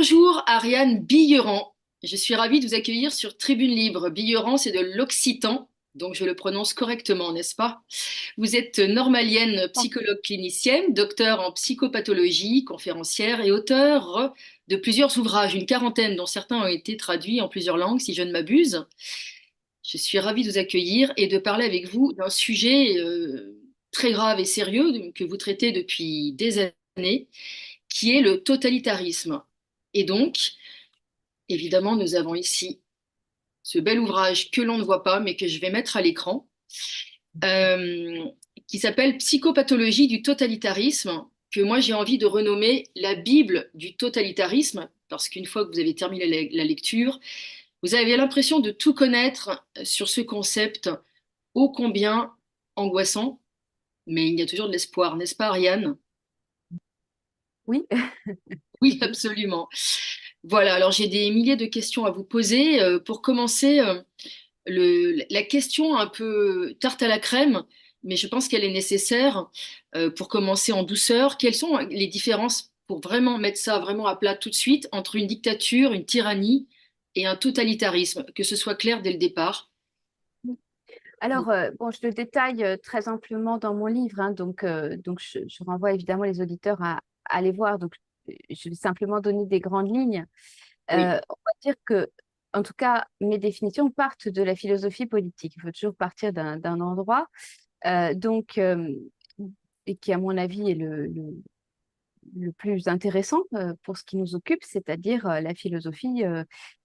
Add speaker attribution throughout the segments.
Speaker 1: Bonjour Ariane Billeran, je suis ravie de vous accueillir sur Tribune Libre. Billeran, c'est de l'occitan, donc je le prononce correctement, n'est-ce pas? Vous êtes normalienne, psychologue clinicienne, docteur en psychopathologie, conférencière et auteur de plusieurs ouvrages, une quarantaine dont certains ont été traduits en plusieurs langues, si je ne m'abuse. Je suis ravie de vous accueillir et de parler avec vous d'un sujet très grave et sérieux que vous traitez depuis des années, qui est le totalitarisme. Et donc, évidemment, nous avons ici ce bel ouvrage que l'on ne voit pas, mais que je vais mettre à l'écran, euh, qui s'appelle Psychopathologie du totalitarisme, que moi j'ai envie de renommer la Bible du totalitarisme, parce qu'une fois que vous avez terminé la lecture, vous avez l'impression de tout connaître sur ce concept ô combien angoissant, mais il y a toujours de l'espoir, n'est-ce pas, Ariane?
Speaker 2: Oui,
Speaker 1: Oui, absolument. Voilà, alors j'ai des milliers de questions à vous poser. Pour commencer, la question un peu tarte à la crème, mais je pense qu'elle est nécessaire pour commencer en douceur. Quelles sont les différences, pour vraiment mettre ça vraiment à plat tout de suite, entre une dictature, une tyrannie et un totalitarisme, que ce soit clair dès le départ?
Speaker 2: alors, bon, je le détaille très amplement dans mon livre, hein, donc je renvoie évidemment les auditeurs à aller voir. Donc, je vais simplement donner des grandes lignes.
Speaker 1: Oui,
Speaker 2: On va dire que, en tout cas, mes définitions partent de la philosophie politique. Il faut toujours partir d'un endroit, donc, et qui, à mon avis, est le plus intéressant pour ce qui nous occupe, c'est-à-dire la philosophie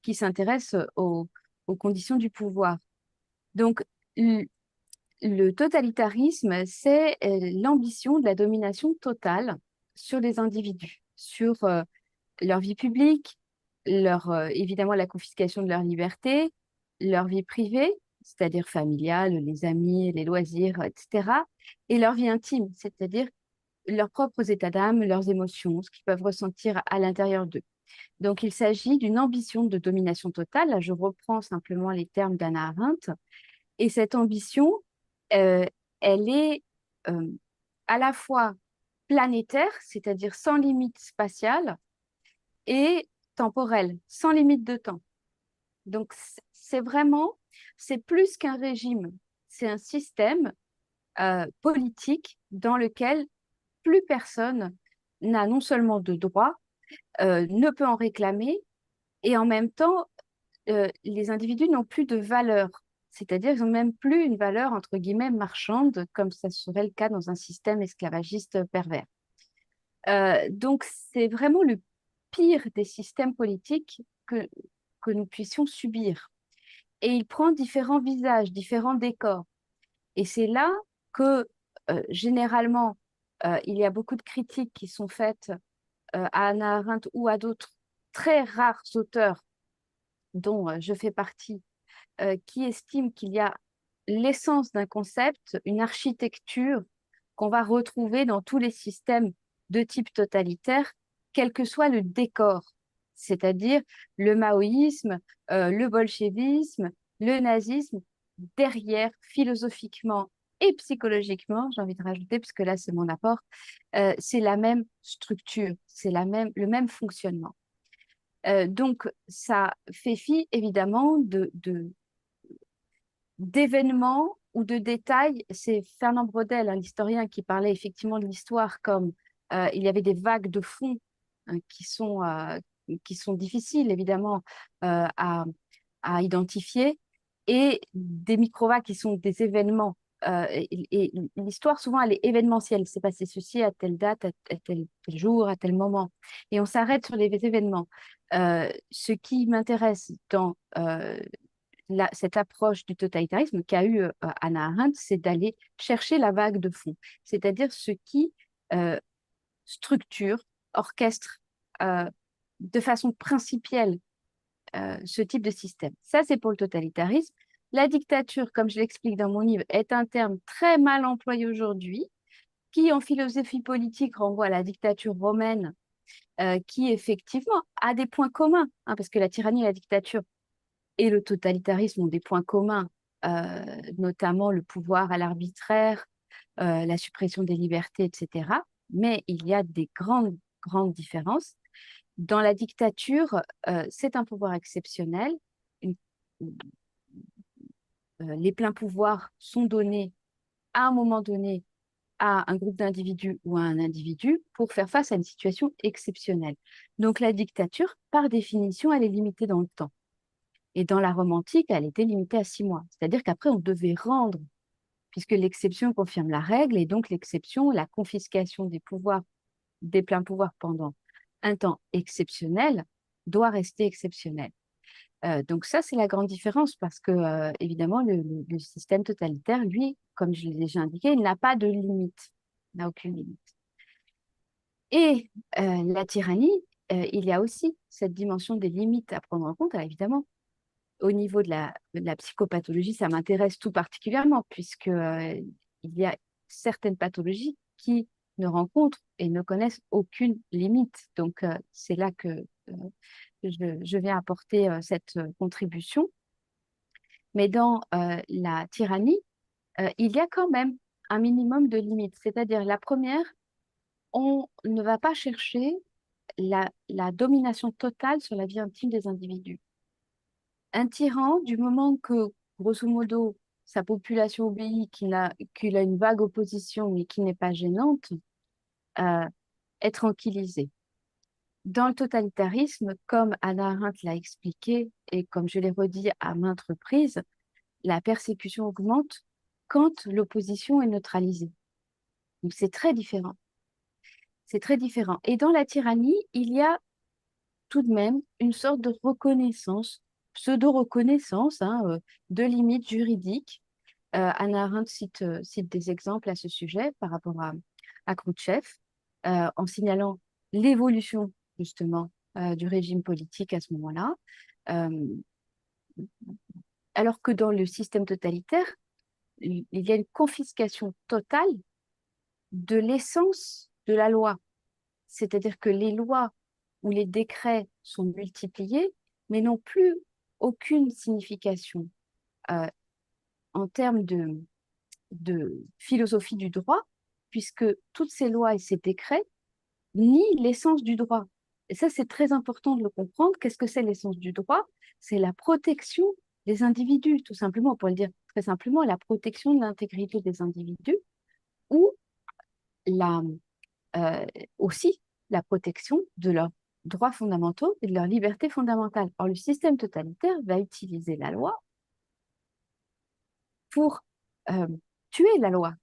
Speaker 2: qui s'intéresse aux conditions du pouvoir. Donc, le totalitarisme, c'est l'ambition de la domination totale sur les individus, sur leur vie publique, évidemment la confiscation de leur liberté, leur vie privée, c'est-à-dire familiale, les amis, les loisirs, etc., et leur vie intime, c'est-à-dire leurs propres états d'âme, leurs émotions, ce qu'ils peuvent ressentir à l'intérieur d'eux. Donc, il s'agit d'une ambition de domination totale. Là, je reprends simplement les termes d'Hannah Arendt. Et cette ambition, euh, elle est euh, à la fois planétaire, c'est-à-dire sans limite spatiale, et temporelle, sans limite de temps. Donc, c'est vraiment, c'est plus qu'un régime, c'est un système politique dans lequel plus personne n'a non seulement de droit, ne peut en réclamer, et en même temps, les individus n'ont plus de valeur. C'est-à-dire qu'ils n'ont même plus une valeur, entre guillemets, marchande, comme ça serait le cas dans un système esclavagiste pervers. Donc, c'est vraiment le pire des systèmes politiques que nous puissions subir. Et il prend différents visages, différents décors. Et c'est là que, généralement, il y a beaucoup de critiques qui sont faites à Hannah Arendt ou à d'autres très rares auteurs dont je fais partie, qui estiment qu'il y a l'essence d'un concept, une architecture qu'on va retrouver dans tous les systèmes de type totalitaire, quel que soit le décor, c'est-à-dire le maoïsme, le bolchevisme, le nazisme, derrière, philosophiquement et psychologiquement, j'ai envie de rajouter, parce que là, c'est mon apport, c'est la même structure, c'est le même fonctionnement. Donc, ça fait fi évidemment d'événements ou de détails. C'est Fernand Braudel, hein, l'historien, qui parlait effectivement de l'histoire comme il y avait des vagues de fond hein, qui sont difficiles évidemment à identifier et des micro-vagues qui sont des événements. Et l'histoire, souvent, elle est événementielle. C'est passé ceci à telle date, à tel jour, à tel moment. Et on s'arrête sur les événements. Ce qui m'intéresse dans cette approche du totalitarisme qu'a eu Hannah Arendt, c'est d'aller chercher la vague de fond, c'est-à-dire ce qui euh, structure, orchestre euh, de façon principielle ce type de système. Ça, c'est pour le totalitarisme. La dictature, comme je l'explique dans mon livre, est un terme très mal employé aujourd'hui, qui en philosophie politique renvoie à la dictature romaine, qui effectivement a des points communs, hein, parce que la tyrannie et la dictature et le totalitarisme ont des points communs, notamment le pouvoir à l'arbitraire, la suppression des libertés, etc. Mais il y a des grandes différences. Dans la dictature, c'est un pouvoir exceptionnel. Une- les pleins pouvoirs sont donnés à un moment donné à un groupe d'individus ou à un individu pour faire face à une situation exceptionnelle. Donc la dictature, par définition, elle est limitée dans le temps. Et dans la Rome antique, elle était limitée à 6 mois. C'est-à-dire qu'après, on devait rendre, puisque l'exception confirme la règle, et donc l'exception, la confiscation des pouvoirs, des pleins pouvoirs pendant un temps exceptionnel, doit rester exceptionnelle. Donc ça, c'est la grande différence parce que, évidemment, le système totalitaire, lui, comme je l'ai déjà indiqué, il n'a pas de limite, n'a aucune limite. Et la tyrannie, il y a aussi cette dimension des limites à prendre en compte. Alors, évidemment, au niveau de la psychopathologie, ça m'intéresse tout particulièrement puisque il y a certaines pathologies qui ne rencontrent et ne connaissent aucune limite. Donc, c'est là que je viens apporter cette contribution. Mais dans la tyrannie, il y a quand même un minimum de limites. C'est-à-dire, la première, on ne va pas chercher la domination totale sur la vie intime des individus. Un tyran, du moment que, grosso modo, sa population obéit, qu'il a une vague opposition, mais qui n'est pas gênante, euh, est tranquillisé. Dans le totalitarisme, comme Hannah Arendt l'a expliqué, et comme je l'ai redit à maintes reprises, la persécution augmente quand l'opposition est neutralisée. Donc c'est très différent. C'est très différent. Et dans la tyrannie, il y a tout de même une sorte de reconnaissance, pseudo-reconnaissance, de limites juridiques. Hannah Arendt cite des exemples à ce sujet par rapport à Khrouchtchev, en signalant l'évolution justement du régime politique à ce moment-là. Euh, alors que dans le système totalitaire, il y a une confiscation totale de l'essence de la loi. C'est-à-dire que les lois ou les décrets sont multipliés, mais n'ont plus aucune signification euh, en termes de philosophie du droit, puisque toutes ces lois et ces décrets nient l'essence du droit. Et ça, c'est très important de le comprendre. Qu'est-ce que c'est l'essence du droit? C'est la protection des individus, tout simplement, pour le dire très simplement, la protection de l'intégrité des individus ou la, euh, aussi la protection de leurs droits fondamentaux et de leurs libertés fondamentales. Or, le système totalitaire va utiliser la loi pour euh, tuer la loi.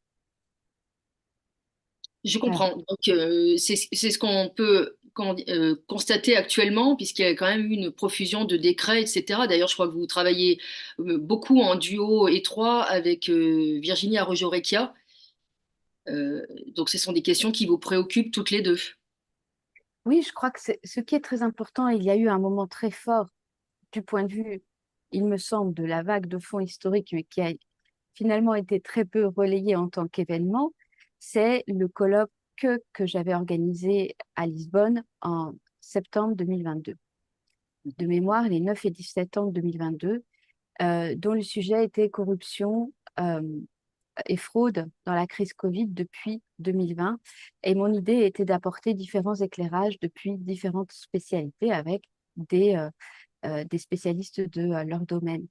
Speaker 1: Je
Speaker 2: Euh,
Speaker 1: comprends. Donc, c'est ce qu'on peut constater actuellement, puisqu'il y a quand même eu une profusion de décrets, etc. D'ailleurs, je crois que vous travaillez beaucoup en duo étroit avec Virginie Arrojo-Recchia. Donc, ce sont des questions qui vous préoccupent toutes les deux.
Speaker 2: oui, je crois que c'est ce qui est très important. Il y a eu un moment très fort du point de vue, il me semble, de la vague de fonds historiques, mais qui a finalement été très peu relayé en tant qu'événement. C'est le colloque que j'avais organisé à Lisbonne en septembre 2022. De mémoire, les 9 et 10 septembre 2022, dont le sujet était corruption et fraude dans la crise Covid depuis 2020. Et mon idée était d'apporter différents éclairages depuis différentes spécialités avec des spécialistes de leur domaine.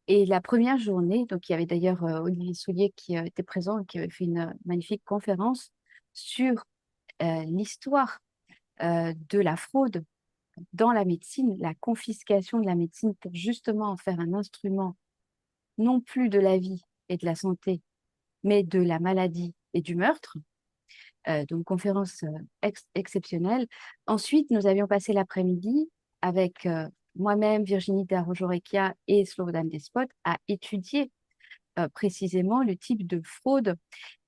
Speaker 2: Et la première journée, donc il y avait d'ailleurs Olivier Soulier qui était présent et qui avait fait une magnifique conférence sur l'histoire de la fraude dans la médecine, la confiscation de la médecine pour justement en faire un instrument non plus de la vie et de la santé, mais de la maladie et du meurtre. Donc, conférence exceptionnelle. Ensuite, nous avions passé l'après-midi avec moi-même, Virginie Darrojo-Recchia et Slobodan Despot à étudier précisément le type de fraude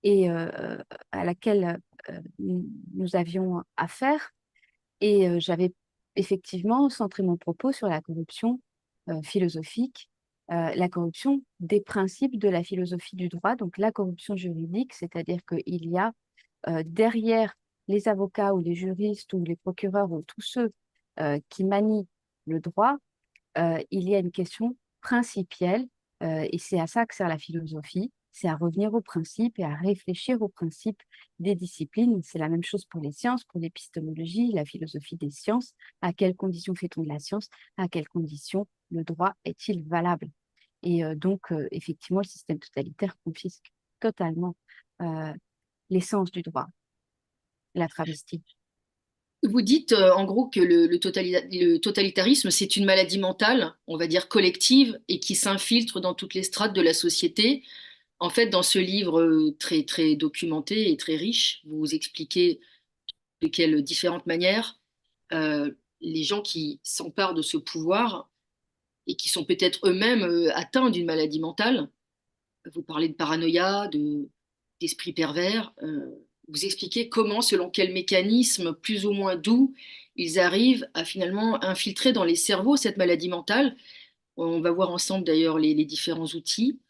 Speaker 2: et, à laquelle nous avions affaire. Et j'avais effectivement centré mon propos sur la corruption philosophique, la corruption des principes de la philosophie du droit, donc la corruption juridique, c'est-à-dire qu'il y a derrière les avocats ou les juristes ou les procureurs ou tous ceux qui manient le droit, il y a une question principielle, et c'est à ça que sert la philosophie, c'est à revenir aux principes et à réfléchir aux principes des disciplines. C'est la même chose pour les sciences, pour l'épistémologie, la philosophie des sciences. À quelles conditions fait-on de la science? À quelles conditions le droit est-il valable? Et donc, effectivement, le système totalitaire confisque totalement euh, l'essence du droit, la travestie.
Speaker 1: Vous dites en gros que le totalitarisme, c'est une maladie mentale, on va dire collective, et qui s'infiltre dans toutes les strates de la société. En fait, dans ce livre très, très documenté et très riche, vous expliquez de quelles différentes manières les gens qui s'emparent de ce pouvoir et qui sont peut-être eux-mêmes atteints d'une maladie mentale, vous parlez de paranoïa, d'esprit pervers, vous expliquez comment, selon quel mécanisme plus ou moins doux, ils arrivent à finalement infiltrer dans les cerveaux cette maladie mentale. On va voir ensemble d'ailleurs les différents outils.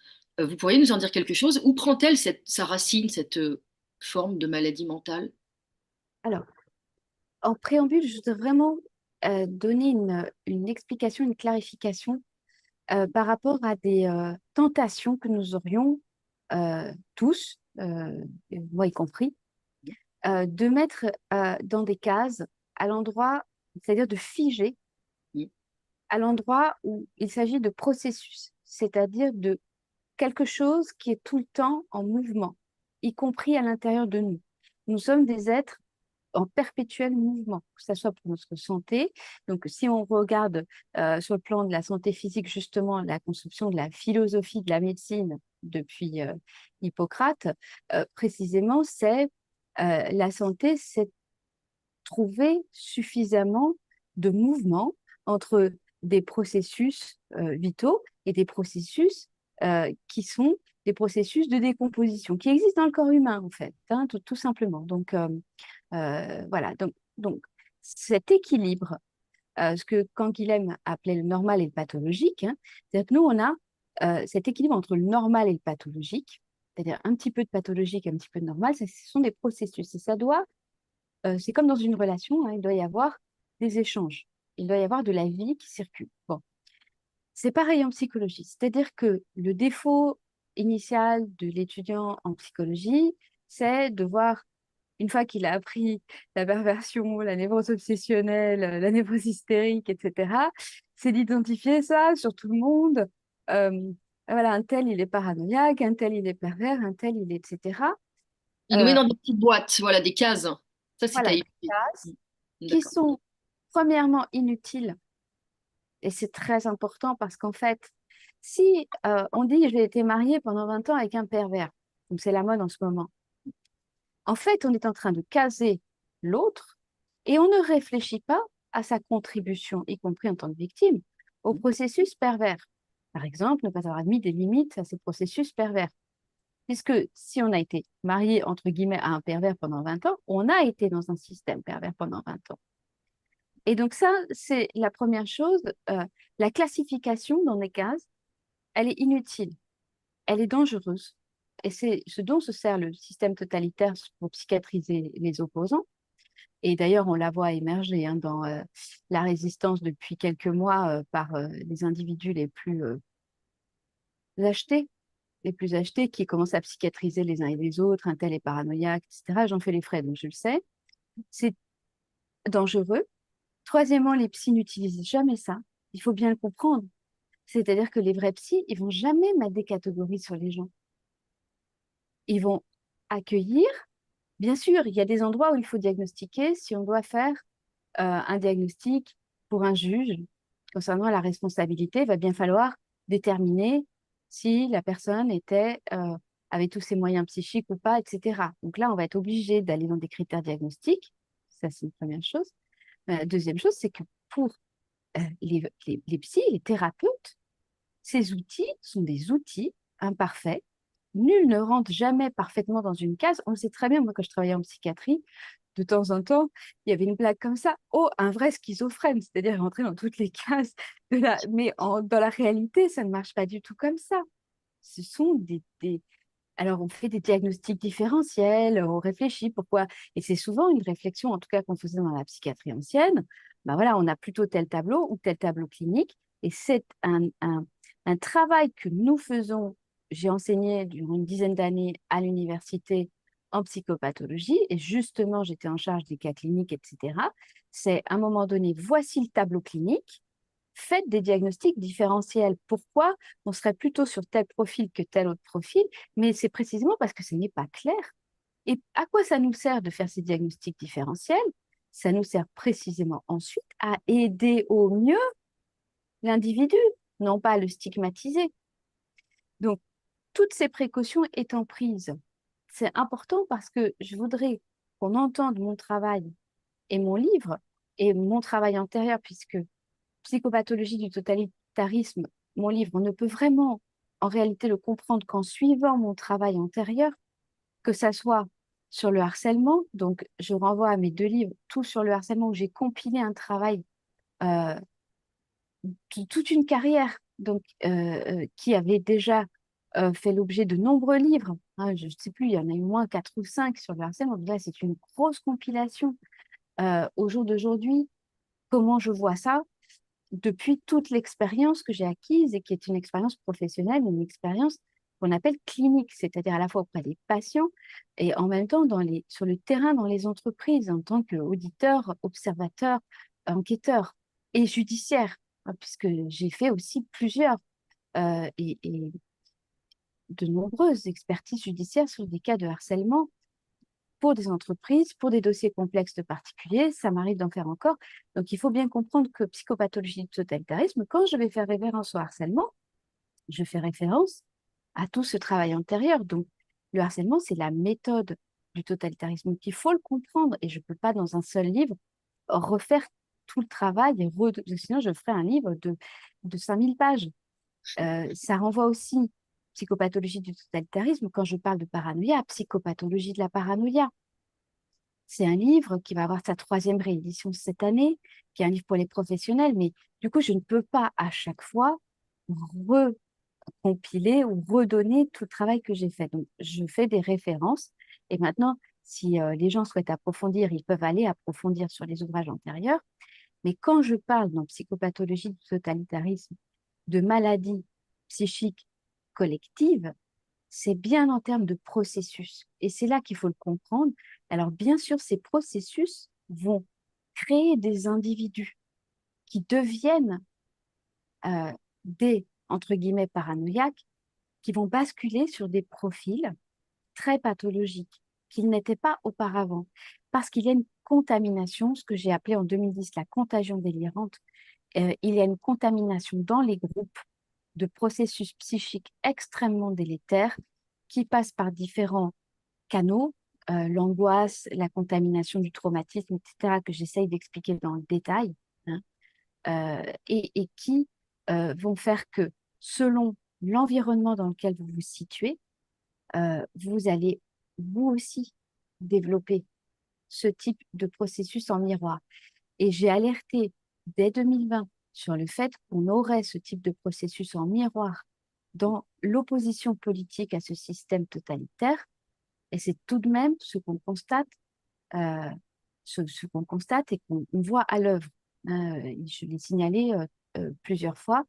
Speaker 1: Vous pourriez nous en dire quelque chose? Où prend-elle sa racine, cette forme de maladie mentale?
Speaker 2: Alors, en préambule, je voudrais vraiment donner une explication, une clarification par rapport à des tentations que nous aurions tous, et moi y compris, de mettre dans des cases à l'endroit, c'est-à-dire de figer
Speaker 1: Mm.
Speaker 2: à l'endroit où il s'agit de processus, c'est-à-dire de quelque chose qui est tout le temps en mouvement, y compris à l'intérieur de nous. Nous sommes des êtres en perpétuel mouvement, que ce soit pour notre santé. Donc, si on regarde sur le plan de la santé physique, justement, la construction de la philosophie de la médecine depuis Hippocrate, précisément, c'est la santé, c'est trouver suffisamment de mouvement entre des processus vitaux et des processus qui sont des processus de décomposition, qui existent dans le corps humain, en fait, hein, tout simplement. Donc, voilà. Donc, cet équilibre, ce que Canguilhem appelait le normal et le pathologique, hein, c'est-à-dire que nous, on a cet équilibre entre le normal et le pathologique, c'est-à-dire un petit peu de pathologique, un petit peu de normal, ce sont des processus. Et ça doit c'est comme dans une relation, hein, il doit y avoir des échanges. Il doit y avoir de la vie qui circule. Bon, c'est pareil en psychologie. C'est-à-dire que le défaut initial de l'étudiant en psychologie, c'est de voir, une fois qu'il a appris la perversion, la névrose obsessionnelle, la névrose hystérique, etc., c'est d'identifier ça sur tout le monde. Euh, voilà, un tel, il est paranoïaque, un tel, il est pervers, un tel, il est, etc.
Speaker 1: Il nous met
Speaker 2: Euh,
Speaker 1: dans des petites boîtes, voilà, des cases. Ça, c'est à
Speaker 2: voilà, des
Speaker 1: éviter.
Speaker 2: cases
Speaker 1: Mm.
Speaker 2: qui
Speaker 1: D'accord.
Speaker 2: sont premièrement inutiles. Et c'est très important parce qu'en fait, si on dit j'ai été mariée pendant 20 ans avec un pervers, comme c'est la mode en ce moment, en fait, on est en train de caser l'autre et on ne réfléchit pas à sa contribution, y compris en tant que victime, au processus pervers. Par exemple, ne pas avoir mis des limites à ces processus pervers. Puisque si on a été marié, entre guillemets, à un pervers pendant 20 ans, on a été dans un système pervers pendant 20 ans. Et donc ça, c'est la première chose. La classification dans les cases, elle est inutile, elle est dangereuse. Et c'est ce dont se sert le système totalitaire pour psychiatriser les opposants. Et d'ailleurs, on la voit émerger hein, dans la résistance depuis quelques mois par les individus achetés, les plus achetés, qui commencent à psychiatriser les uns et les autres, un tel est paranoïaque, etc. J'en fais les frais, donc je le sais. C'est dangereux. Troisièmement, les psys n'utilisent jamais ça. Il faut bien le comprendre. C'est-à-dire que les vrais psys, ils vont jamais mettre des catégories sur les gens. Ils vont accueillir. Bien sûr, il y a des endroits où il faut diagnostiquer. Si on doit faire un diagnostic pour un juge concernant la responsabilité, il va bien falloir déterminer si la personne avait tous ses moyens psychiques ou pas, etc. Donc là, on va être obligé d'aller dans des critères diagnostiques. Ça, c'est une première chose. Deuxième chose, c'est que pour les psys, les thérapeutes, ces outils sont des outils imparfaits. Nul ne rentre jamais parfaitement dans une case. On le sait très bien, moi, quand je travaillais en psychiatrie, de temps en temps, il y avait une blague comme ça. Oh, un vrai schizophrène, c'est-à-dire rentrer dans toutes les cases Mais dans la réalité, ça ne marche pas du tout comme ça. Ce sont Alors, on fait des diagnostics différentiels, on réfléchit pourquoi. Et c'est souvent une réflexion, en tout cas qu'on faisait dans la psychiatrie ancienne. Ben voilà, on a plutôt tel tableau ou tel tableau clinique. Et c'est un travail que nous faisons j'ai enseigné durant une dizaine d'années à l'université en psychopathologie et justement, j'étais en charge des cas cliniques, etc. C'est à un moment donné, voici le tableau clinique, faites des diagnostics différentiels. Pourquoi on serait plutôt sur tel profil que tel autre profil? Mais c'est précisément parce que ce n'est pas clair. Et à quoi ça nous sert de faire ces diagnostics différentiels? Ça nous sert précisément ensuite à aider au mieux l'individu, non pas à le stigmatiser. Donc, toutes ces précautions étant prises, c'est important parce que je voudrais qu'on entende mon travail et mon livre et mon travail antérieur, puisque Psychopathologie du totalitarisme, mon livre, on ne peut vraiment en réalité le comprendre qu'en suivant mon travail antérieur, que ça soit sur le harcèlement, donc je renvoie à mes 2 livres, tout sur le harcèlement, où j'ai compilé un travail euh, toute une carrière donc, qui avait déjà fait l'objet de nombreux livres. Hein, je ne sais plus, il y en a eu moins 4 ou 5 sur le harcèlement. Donc là, c'est une grosse compilation. Au jour d'aujourd'hui, comment je vois ça depuis toute l'expérience que j'ai acquise et qui est une expérience professionnelle, une expérience qu'on appelle clinique, c'est-à-dire à la fois auprès des patients et en même temps sur le terrain dans les entreprises en tant qu'auditeur, observateur, enquêteur et judiciaire, hein, puisque j'ai fait aussi plusieurs et de nombreuses expertises judiciaires sur des cas de harcèlement pour des entreprises, pour des dossiers complexes de particuliers, ça m'arrive d'en faire encore. Donc, il faut bien comprendre que psychopathologie du totalitarisme, quand je vais faire référence au harcèlement, je fais référence à tout ce travail antérieur. Donc, le harcèlement, c'est la méthode du totalitarisme. Donc, il faut le comprendre et je ne peux pas, dans un seul livre, refaire tout le travail, sinon je ferai un livre de 5000 pages. Ça renvoie aussi psychopathologie du totalitarisme, quand je parle de paranoïa, psychopathologie de la paranoïa. C'est un livre qui va avoir sa 3e réédition cette année, qui est un livre pour les professionnels, mais du coup, je ne peux pas à chaque fois recompiler ou redonner tout le travail que j'ai fait. Donc, je fais des références et maintenant, si les gens souhaitent approfondir, ils peuvent aller approfondir sur les ouvrages antérieurs. Mais quand je parle dans psychopathologie du totalitarisme de maladies psychiques collectives, c'est bien en termes de processus. Et c'est là qu'il faut le comprendre. Alors, bien sûr, ces processus vont créer des individus qui deviennent des, entre guillemets, paranoïaques, qui vont basculer sur des profils très pathologiques qu'ils n'étaient pas auparavant. Parce qu'il y a une contamination, ce que j'ai appelé en 2010 la contagion délirante. Il y a une contamination dans les groupes de processus psychiques extrêmement délétères qui passent par différents canaux, l'angoisse, la contamination du traumatisme, etc., que j'essaye d'expliquer dans le détail, hein, et qui vont faire que selon l'environnement dans lequel vous vous situez, vous allez vous aussi développer ce type de processus en miroir. Et j'ai alerté dès 2020 sur le fait qu'on aurait ce type de processus en miroir dans l'opposition politique à ce système totalitaire. Et c'est tout de même ce qu'on constate, euh, ce qu'on constate et qu'on voit à l'œuvre. Je l'ai signalé plusieurs fois,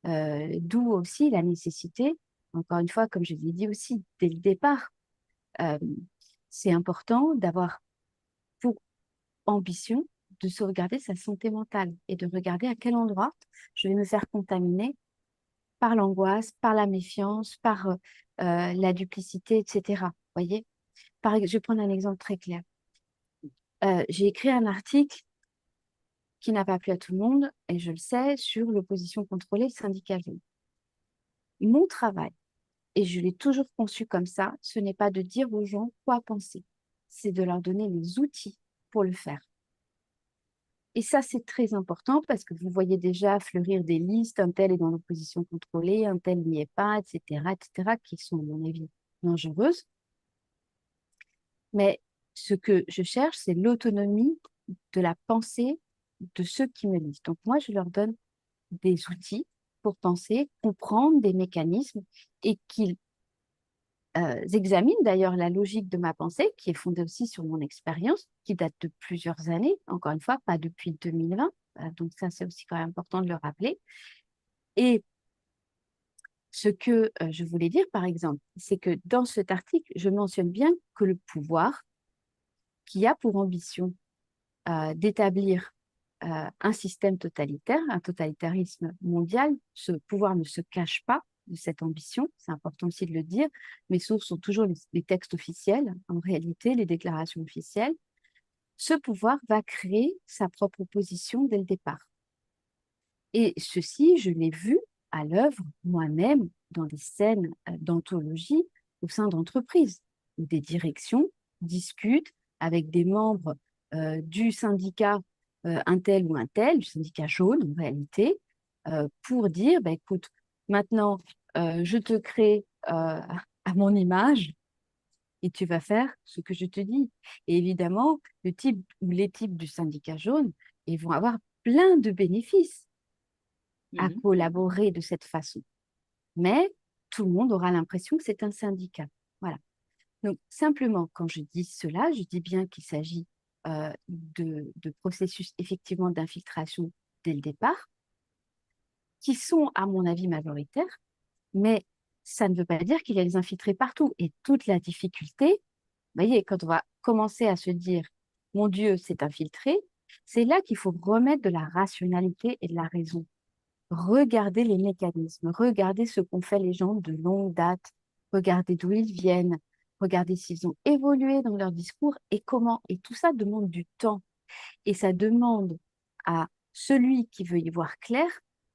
Speaker 2: d'où aussi la nécessité, encore une fois, comme je l'ai dit aussi dès le départ, euh, c'est important d'avoir pour ambition de sauvegarder sa santé mentale et de regarder à quel endroit je vais me faire contaminer par l'angoisse, par la méfiance, par la duplicité, etc. Voyez? Je vais prendre un exemple très clair. J'ai écrit un article qui n'a pas plu à tout le monde, et je le sais, sur l'opposition contrôlée, le syndicat jeune. Mon travail, et je l'ai toujours conçu comme ça, ce n'est pas de dire aux gens quoi penser, c'est de leur donner les outils pour le faire. Et ça, c'est très important parce que vous voyez déjà fleurir des listes, un tel est dans l'opposition contrôlée, un tel n'y est pas, etc., qui sont, à mon avis, dangereuses. Mais ce que je cherche, c'est l'autonomie de la pensée de ceux qui me lisent. Donc moi, je leur donne des outils pour penser, comprendre des mécanismes et qu'ils examinent d'ailleurs la logique de ma pensée, qui est fondée aussi sur mon expérience, qui date de plusieurs années, encore une fois, pas depuis 2020. Donc ça, c'est aussi quand même important de le rappeler. Et Ce que je voulais dire, par exemple, c'est que dans cet article, je mentionne bien que le pouvoir, qui a pour ambition d'établir un système totalitaire, un totalitarisme mondial, ce pouvoir ne se cache pas de cette ambition, c'est important aussi de le dire. Mes sources sont toujours les textes officiels, en réalité, les déclarations officielles. Ce pouvoir va créer sa propre position dès le départ. Et ceci, je l'ai vu à l'œuvre moi-même dans des scènes d'anthologie au sein d'entreprises, où des directions discutent avec des membres du syndicat un tel ou un tel, du syndicat jaune en réalité, pour dire, bah, écoute, maintenant, je te crée à mon image et tu vas faire ce que je te dis. Et évidemment, le type ou les types du syndicat jaune, ils vont avoir plein de bénéfices à
Speaker 1: Mhm.
Speaker 2: collaborer de cette façon. Mais tout le monde aura l'impression que c'est un syndicat. Voilà. Donc, simplement, quand je dis cela, je dis bien qu'il s'agit de processus effectivement d'infiltration dès le départ, qui sont, à mon avis, majoritaires, mais ça ne veut pas dire qu'il y a des infiltrés partout. Et toute la difficulté, vous voyez, quand on va commencer à se dire, mon Dieu, c'est infiltré, c'est là qu'il faut remettre de la rationalité et de la raison. Regardez les mécanismes, regardez ce qu'ont fait les gens de longue date, regardez d'où ils viennent, regardez s'ils ont évolué dans leur discours et comment. Et tout ça demande du temps. Et ça demande à celui qui veut y voir clair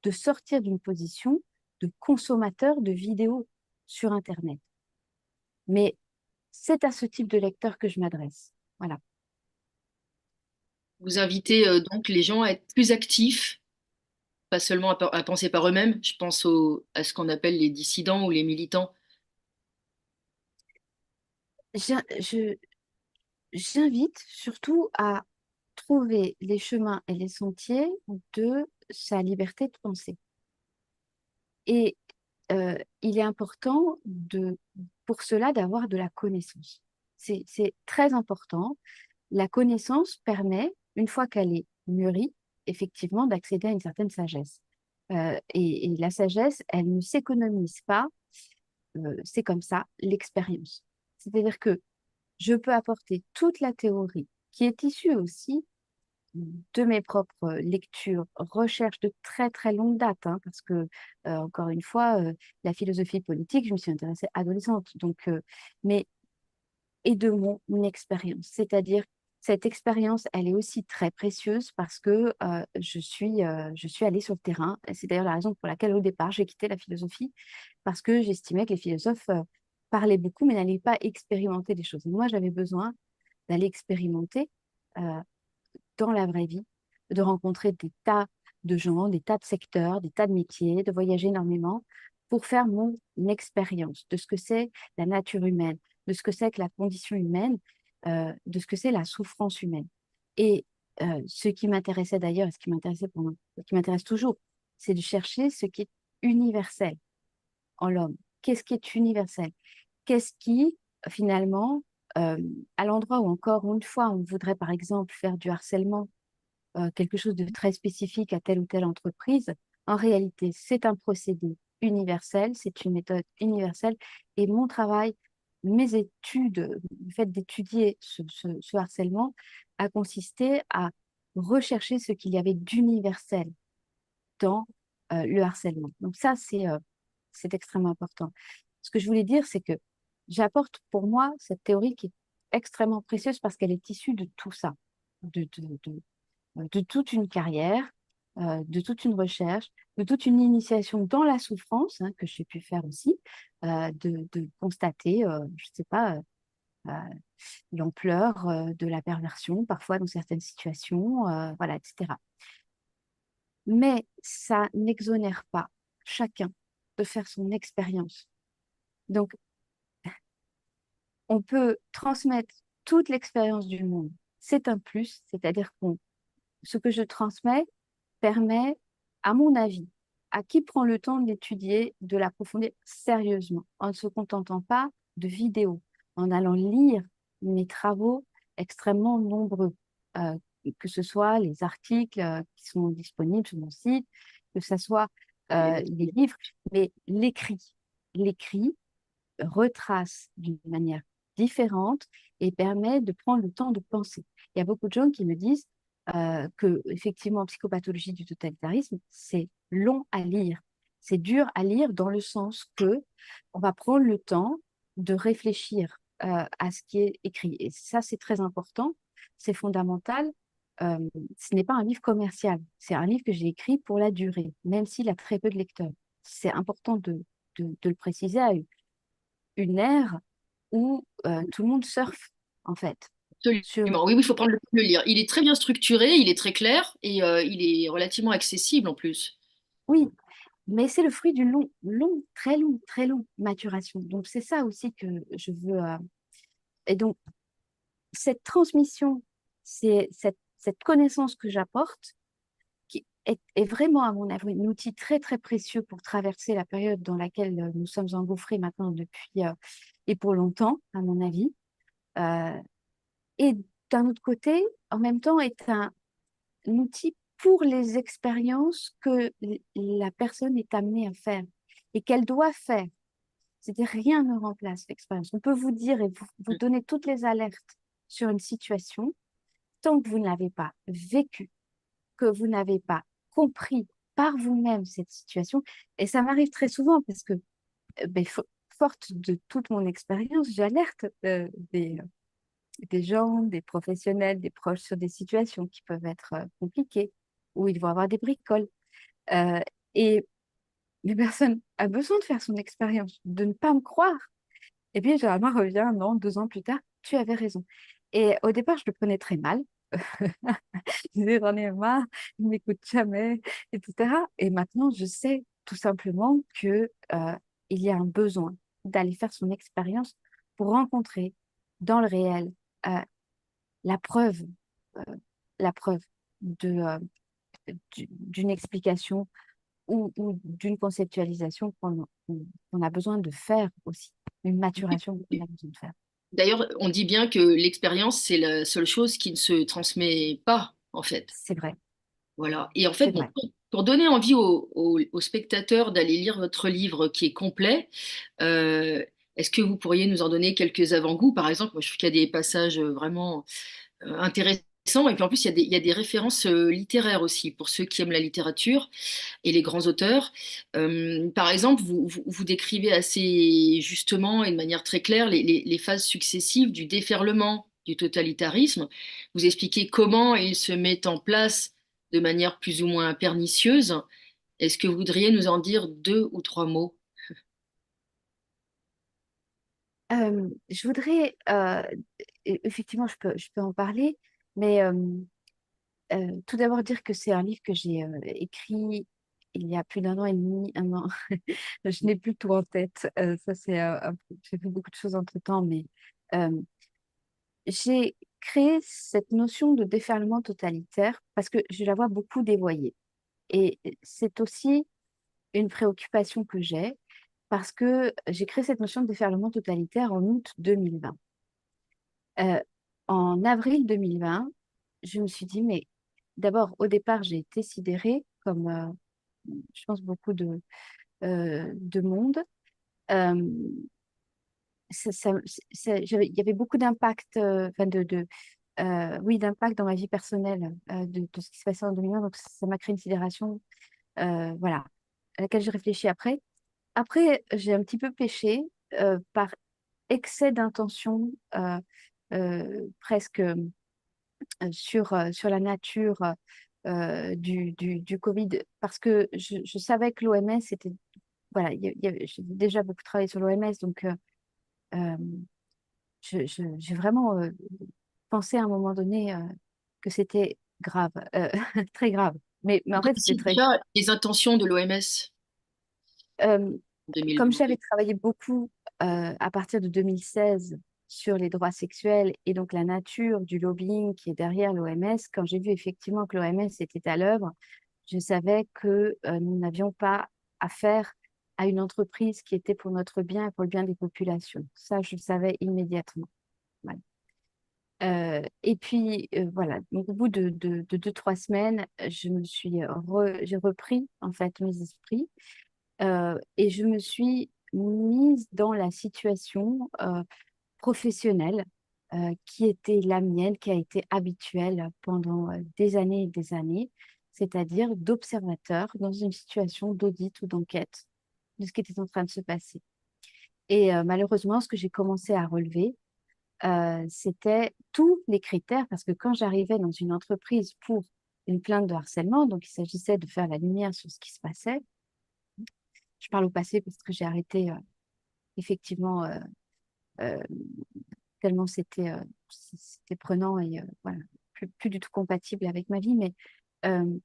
Speaker 2: de sortir d'une position de consommateur de vidéos sur Internet. Mais c'est à ce type de lecteur que je m'adresse. Voilà.
Speaker 1: Vous invitez donc les gens à être plus actifs, pas seulement à penser par eux-mêmes. Je pense à ce qu'on appelle les dissidents ou les militants.
Speaker 2: Je- J'invite surtout à trouver les chemins et les sentiers de sa liberté de penser. Et il est important pour cela d'avoir de la connaissance. C'est très important. La connaissance permet, une fois qu'elle est mûrie, effectivement, d'accéder à une certaine sagesse. Et la sagesse, elle ne s'économise pas, c'est comme ça, l'expérience. C'est-à-dire que je peux apporter toute la théorie qui est issue aussi de mes propres lectures, recherches de très très longue date, hein, parce que, encore une fois, la philosophie politique, je me suis intéressée adolescente, mais, et de mon expérience. C'est-à-dire, cette expérience, elle est aussi très précieuse parce que je suis allée sur le terrain. Et c'est d'ailleurs la raison pour laquelle, au départ, j'ai quitté la philosophie, parce que j'estimais que les philosophes parlaient beaucoup, mais n'allaient pas expérimenter des choses. Et moi, j'avais besoin d'aller expérimenter. euh, dans la vraie vie, de rencontrer des tas de gens, des tas de secteurs, des tas de métiers, de voyager énormément pour faire mon expérience de ce que c'est la nature humaine, de ce que c'est que la condition humaine, de ce que c'est la souffrance humaine. Et ce qui m'intéressait d'ailleurs, et ce qui m'intéressait pendant, ce qui m'intéresse toujours, c'est de chercher ce qui est universel en l'homme. Qu'est-ce qui est universel? Qu'est-ce qui, finalement, euh, à l'endroit où encore une fois on voudrait par exemple faire du harcèlement, quelque chose de très spécifique à telle ou telle entreprise, en réalité, c'est un procédé universel, c'est une méthode universelle. Et mon travail, mes études, le fait d'étudier ce harcèlement, a consisté à rechercher ce qu'il y avait d'universel dans le harcèlement. Donc ça, c'est extrêmement important. Ce que je voulais dire, c'est que j'apporte pour moi cette théorie qui est extrêmement précieuse parce qu'elle est issue de tout ça, de, de, de, de toute une carrière, de toute une recherche, de toute une initiation dans la souffrance, hein, que j'ai pu faire aussi, de constater, je ne sais pas, euh, l'ampleur de la perversion, parfois dans certaines situations, voilà, etc. Mais ça n'exonère pas chacun de faire son expérience. Donc, on peut transmettre toute l'expérience du monde. C'est un plus, c'est-à-dire que ce que je transmets permet, à mon avis, à qui prend le temps de l'étudier, de l'approfondir sérieusement, en ne se contentant pas de vidéos, en allant lire mes travaux extrêmement nombreux, euh, que ce soit les articles qui sont disponibles sur mon site, que ce soit les livres, mais l'écrit retrace d'une manière différente et permet de prendre le temps de penser. Il y a beaucoup de gens qui me disent que, effectivement, psychopathologie du totalitarisme, c'est long à lire. C'est dur à lire dans le sens que on va prendre le temps de réfléchir à ce qui est écrit. Et ça, c'est très important, c'est fondamental. Euh, Ce n'est pas un livre commercial, c'est un livre que j'ai écrit pour la durée, même s'il a très peu de lecteurs. C'est important de le préciser à une ère où tout le monde surfe, en fait. Sur...
Speaker 1: Absolument. Oui, oui, il faut prendre le temps de le lire. Il est très bien structuré, il est très clair et il est relativement accessible en plus.
Speaker 2: Oui, mais c'est le fruit d'une très longue maturation. Donc, c'est ça aussi que je veux. Et donc, cette transmission, c'est cette connaissance que j'apporte, qui est vraiment, à mon avis, un outil très, très précieux pour traverser la période dans laquelle nous sommes engouffrés maintenant depuis, et pour longtemps, à mon avis. Euh, et d'un autre côté, en même temps, est un outil pour les expériences que la personne est amenée à faire et qu'elle doit faire. C'est-à-dire, rien ne remplace l'expérience. On peut vous dire et vous donner toutes les alertes sur une situation, tant que vous ne l'avez pas vécue, que vous n'avez pas compris par vous-même cette situation. Et ça m'arrive très souvent parce que, forte de toute mon expérience, j'alerte des gens, des professionnels, des proches sur des situations qui peuvent être compliquées, où ils vont avoir des bricoles. Euh, et la personne a besoin de faire son expérience, de ne pas me croire. Et puis, généralement, revient, non, 2 ans plus tard, tu avais raison. Et au départ, je le prenais très mal. Je disais, j'en ai marre, il ne m'écoute jamais, etc. Et maintenant, je sais tout simplement que, il y a un besoin d'aller faire son expérience pour rencontrer dans le réel euh, la preuve, euh, la preuve de, d'une explication ou d'une conceptualisation qu'on a besoin de faire aussi, une maturation qu'on a besoin de faire.
Speaker 1: D'ailleurs, on dit bien que l'expérience, c'est la seule chose qui ne se transmet pas, en fait.
Speaker 2: C'est vrai,
Speaker 1: Voilà. Et en fait,
Speaker 2: c'est
Speaker 1: bon,
Speaker 2: vrai.
Speaker 1: pour donner envie aux spectateurs d'aller lire votre livre qui est complet, euh, est-ce que vous pourriez nous en donner quelques avant-goûts? Par exemple, moi, je trouve qu'il y a des passages vraiment intéressants. Et puis en plus, il y a des références littéraires aussi pour ceux qui aiment la littérature et les grands auteurs. Par exemple, vous décrivez assez justement et de manière très claire les phases successives du déferlement du totalitarisme. Vous expliquez comment il se met en place de manière plus ou moins pernicieuse. Est-ce que vous voudriez nous en dire 2 ou 3 mots?
Speaker 2: Je voudrais, effectivement, je peux en parler, mais tout d'abord dire que c'est un livre que j'ai écrit il y a plus d'un an et demi, un an. Je n'ai plus tout en tête. Ça, c'est, j'ai fait beaucoup de choses entre-temps, mais euh, j'ai créé cette notion de déferlement totalitaire parce que je la vois beaucoup dévoyée. Et c'est aussi une préoccupation que j'ai parce que j'ai créé cette notion de déferlement totalitaire en août 2020. Euh, En avril 2020, je me suis dit, mais d'abord, au départ, j'ai été sidérée, comme je pense beaucoup de monde. Euh, il y avait beaucoup d'impact, enfin oui, d'impact dans ma vie personnelle de ce qui se passait en 2020. Donc, ça m'a créé une sidération, voilà, à laquelle j'ai réfléchi après. Après, j'ai un petit peu péché par excès d'intention, presque sur la nature du Covid, parce que je savais que l'OMS était, voilà, j'ai déjà beaucoup travaillé sur l'OMS, donc euh, j'ai vraiment pensé à un moment donné que c'était grave, très grave. Mais
Speaker 1: Vous
Speaker 2: en fait, c'était
Speaker 1: connaissiez
Speaker 2: très...
Speaker 1: déjà les intentions de l'OMS
Speaker 2: euh,
Speaker 1: en
Speaker 2: Comme
Speaker 1: 2020?
Speaker 2: j'avais travaillé beaucoup à partir de 2016 sur les droits sexuels et donc la nature du lobbying qui est derrière l'OMS, quand j'ai vu effectivement que l'OMS était à l'œuvre, je savais que nous n'avions pas affaire à une entreprise qui était pour notre bien et pour le bien des populations. Ça, je le savais immédiatement. Voilà. Et puis, voilà, donc au bout de 2, 3 semaines, j'ai repris en fait mes esprits et je me suis mise dans la situation professionnelle qui était la mienne, qui a été habituelle pendant des années et des années, c'est-à-dire d'observateur dans une situation d'audit ou d'enquête de ce qui était en train de se passer. Et malheureusement, ce que j'ai commencé à relever, c'était tous les critères, parce que quand j'arrivais dans une entreprise pour une plainte de harcèlement, donc il s'agissait de faire la lumière sur ce qui se passait. Je parle au passé parce que j'ai arrêté effectivement euh, tellement c'était prenant et voilà, plus du tout compatible avec ma vie, mais euh,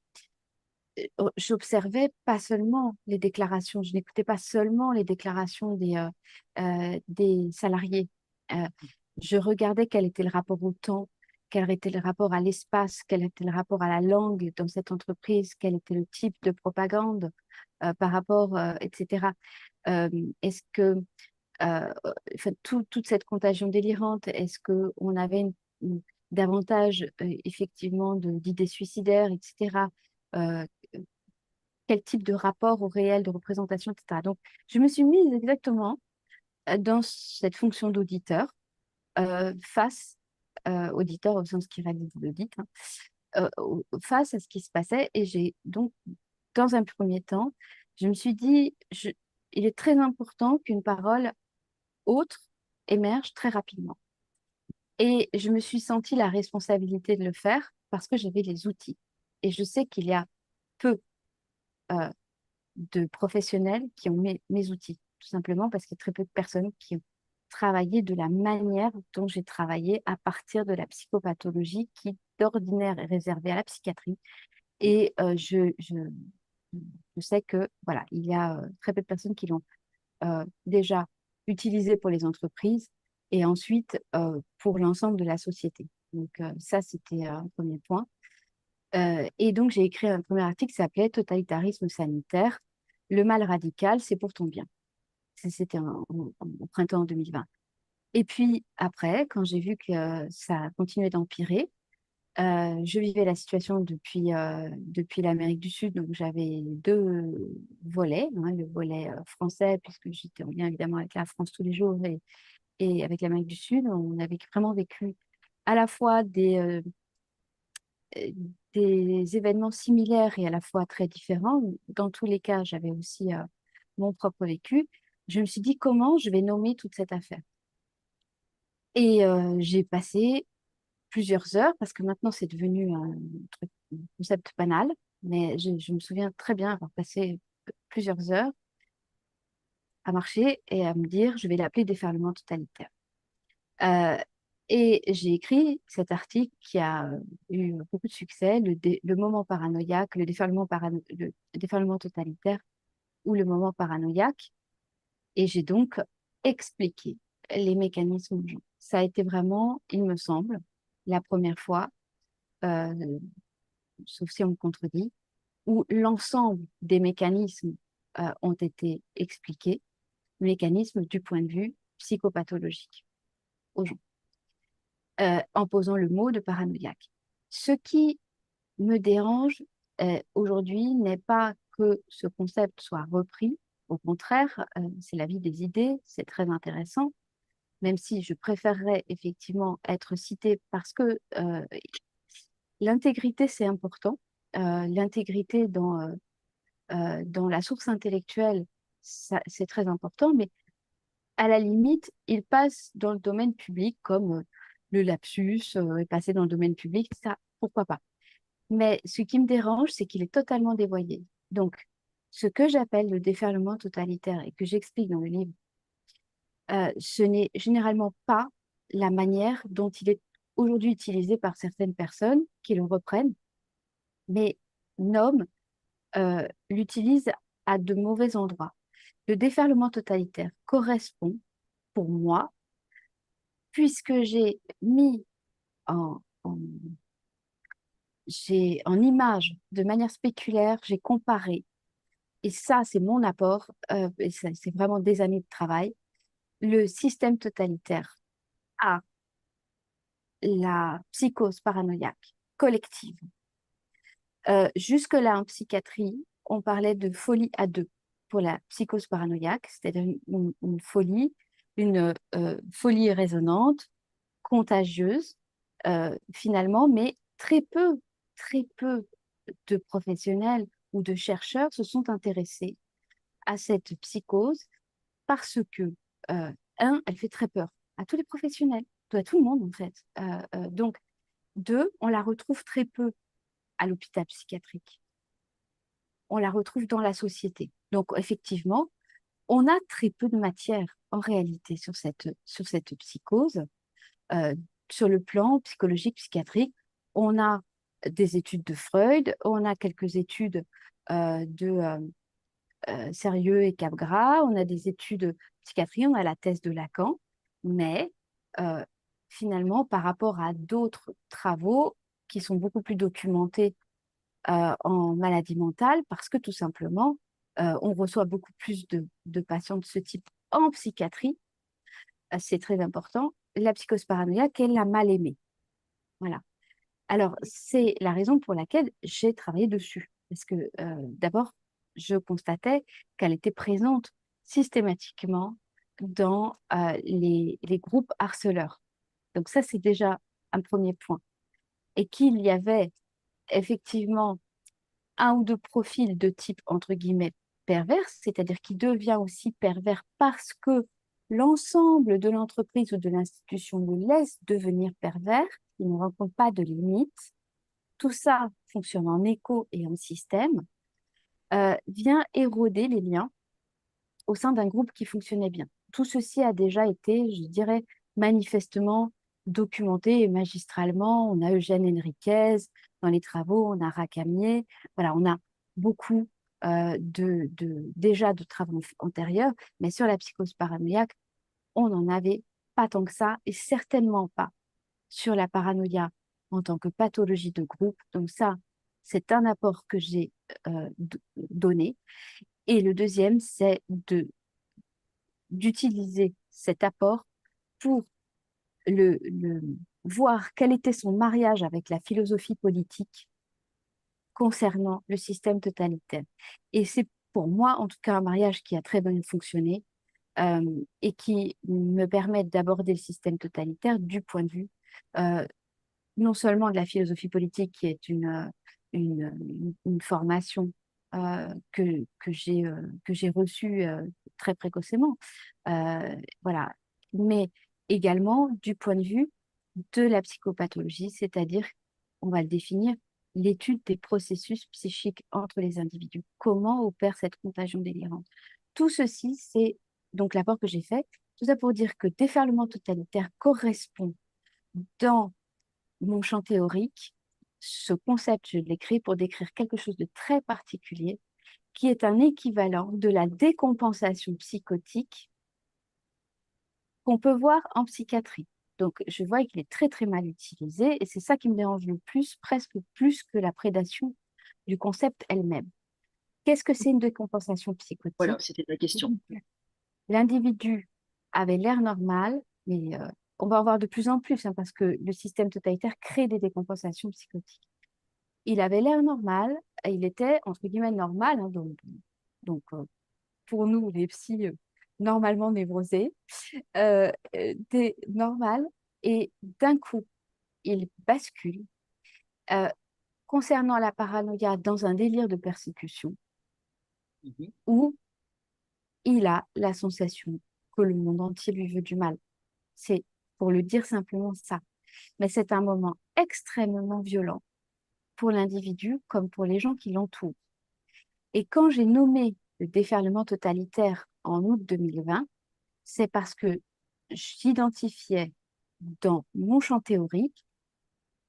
Speaker 2: j'observais pas seulement les déclarations, je n'écoutais pas seulement les déclarations des salariés. Euh, je regardais quel était le rapport au temps, quel était le rapport à l'espace, quel était le rapport à la langue dans cette entreprise, quel était le type de propagande par rapport, etc. Euh, est-ce que enfin, toute cette contagion délirante, est-ce qu'on avait davantage effectivement d'idées suicidaires, etc. Euh, quel type de rapport au réel, de représentation, etc. Donc, je me suis mise exactement dans cette fonction d'auditeur, face, auditeur au sens qui réalise l'audit, hein, face à ce qui se passait. Et j'ai donc, dans un premier temps, je me suis dit, il est très important qu'une parole autre émerge très rapidement. Et je me suis sentie la responsabilité de le faire parce que j'avais les outils. Et je sais qu'il y a peu euh, de professionnels qui ont mes outils, tout simplement parce qu'il y a très peu de personnes qui ont travaillé de la manière dont j'ai travaillé à partir de la psychopathologie qui, d'ordinaire, est réservée à la psychiatrie. Et je sais que, voilà, il y a très peu de personnes qui l'ont déjà utilisé pour les entreprises et ensuite pour l'ensemble de la société. Donc ça, c'était un premier point. Et donc, j'ai écrit un premier article qui s'appelait Totalitarisme sanitaire, le mal radical, c'est pour ton bien. C'était au printemps 2020. Et puis après, quand j'ai vu que ça continuait d'empirer, je vivais la situation depuis l'Amérique du Sud, donc j'avais deux volets, hein, le volet français, puisque j'étais en lien évidemment avec la France tous les jours, et avec l'Amérique du Sud. On avait vraiment vécu à la fois euh, des événements similaires et à la fois très différents. Dans tous les cas, j'avais aussi mon propre vécu. Je me suis dit comment je vais nommer toute cette affaire. Et j'ai passé plusieurs heures, parce que maintenant c'est devenu un concept banal, mais je me souviens très bien avoir passé plusieurs heures à marcher et à me dire, je vais l'appeler déferlement totalitaire. Euh, et j'ai écrit cet article qui a eu beaucoup de succès, le moment paranoïaque, le déferlement totalitaire ou le moment paranoïaque. Et j'ai donc expliqué les mécanismes de genre. Ça a été vraiment, il me semble, la première fois, euh, sauf si on me contredit, où l'ensemble des mécanismes ont été expliqués, mécanismes du point de vue psychopathologique aux gens, en posant le mot de paranoïaque. Ce qui me dérange aujourd'hui n'est pas que ce concept soit repris, au contraire, c'est la vie des idées, c'est très intéressant, même si je préférerais effectivement être citée parce que l'intégrité, c'est important. L'intégrité dans la source intellectuelle, c'est très important, mais à la limite, il passe dans le domaine public comme le lapsus est passé dans le domaine public, ça, pourquoi pas. Mais ce qui me dérange, c'est qu'il est totalement dévoyé. Donc, ce que j'appelle le déferlement totalitaire et que j'explique dans le livre, ce n'est généralement pas la manière dont il est aujourd'hui utilisé par certaines personnes qui le reprennent, mais nomment l'utilise à de mauvais endroits. Le déferlement totalitaire correspond, pour moi, puisque en, en, en image, de manière spéculaire, j'ai comparé, et ça, c'est mon apport, et c'est vraiment des années de travail, le système totalitaire à la psychose paranoïaque collective. Jusque-là, en psychiatrie, on parlait de folie à deux pour la psychose paranoïaque, c'est-à-dire une folie, une folie résonante, contagieuse, finalement, mais très peu de professionnels ou de chercheurs se sont intéressés à cette psychose parce que, elle fait très peur à tous les professionnels, à tout le monde en fait. Donc, deux, on la retrouve très peu à l'hôpital psychiatrique. On la retrouve dans la société. Donc, effectivement, on a très peu de matière en réalité sur cette psychose. Euh, sur le plan psychologique, psychiatrique, on a des études de Freud, on a quelques études Sérieux et Capgras, on a des études de psychiatrie, on a la thèse de Lacan, mais euh, finalement, par rapport à d'autres travaux qui sont beaucoup plus documentés en maladie mentale, parce que tout simplement, on reçoit beaucoup plus de patients de ce type en psychiatrie, c'est très important. La psychose paranoïaque, elle l'a mal aimée. Voilà. Alors, c'est la raison pour laquelle j'ai travaillé dessus. Parce que d'abord, je constatais qu'elle était présente systématiquement dans les groupes harceleurs. Donc ça, c'est déjà un premier point. Et qu'il y avait effectivement un ou deux profils de type, entre guillemets, pervers, c'est-à-dire qui devient aussi pervers parce que l'ensemble de l'entreprise ou de l'institution le laisse devenir pervers, il ne rencontre pas de limites. Tout ça fonctionne en écho et en système, vient éroder les liens au sein d'un groupe qui fonctionnait bien. Tout ceci a déjà été, je dirais, manifestement documenté et magistralement. On a Eugène Henriquez dans les travaux, on a Racamier, voilà, on a beaucoup déjà de travaux antérieurs, mais sur la psychose paranoïaque, on n'en avait pas tant que ça, et certainement pas sur la paranoïa en tant que pathologie de groupe. Donc ça, c'est un apport que j'ai donné. Et le deuxième, c'est d'utiliser cet apport pour voir quel était son mariage avec la philosophie politique concernant le système totalitaire. Et c'est pour moi, en tout cas, un mariage qui a très bien fonctionné et qui me permet d'aborder le système totalitaire du point de vue non seulement de la philosophie politique, qui est une formation que j'ai reçue très précocement, voilà, mais également du point de vue de la psychopathologie, c'est-à-dire, on va le définir, l'étude des processus psychiques entre les individus. Comment opère cette contagion délirante? Tout ceci, c'est donc l'apport que j'ai fait. Tout ça pour dire que déferlement totalitaire correspond dans mon champ théorique. Ce concept, je l'ai créé pour décrire quelque chose de très particulier, qui est un équivalent de la décompensation psychotique qu'on peut voir en psychiatrie. Donc, je vois qu'il est très mal utilisé et c'est ça qui me dérange le plus, presque plus que la prédation du concept elle-même. Qu'est-ce que c'est une décompensation
Speaker 1: Voilà,
Speaker 2: psychotique?
Speaker 1: c'était la question.
Speaker 2: L'individu avait l'air normal, mais on va en voir de plus en plus hein, parce que le système totalitaire crée des décompensations psychotiques. Il avait l'air normal, et il était entre guillemets normal, hein, pour nous les psys normalement névrosés, normal, et d'un coup il bascule euh, concernant la paranoïa dans un délire de persécution
Speaker 1: Mhm.
Speaker 2: où il a la sensation que le monde entier lui veut du mal. C'est pour le dire simplement ça. Mais c'est un moment extrêmement violent pour l'individu comme pour les gens qui l'entourent. Et quand j'ai nommé le déferlement totalitaire en août 2020, c'est parce que j'identifiais dans mon champ théorique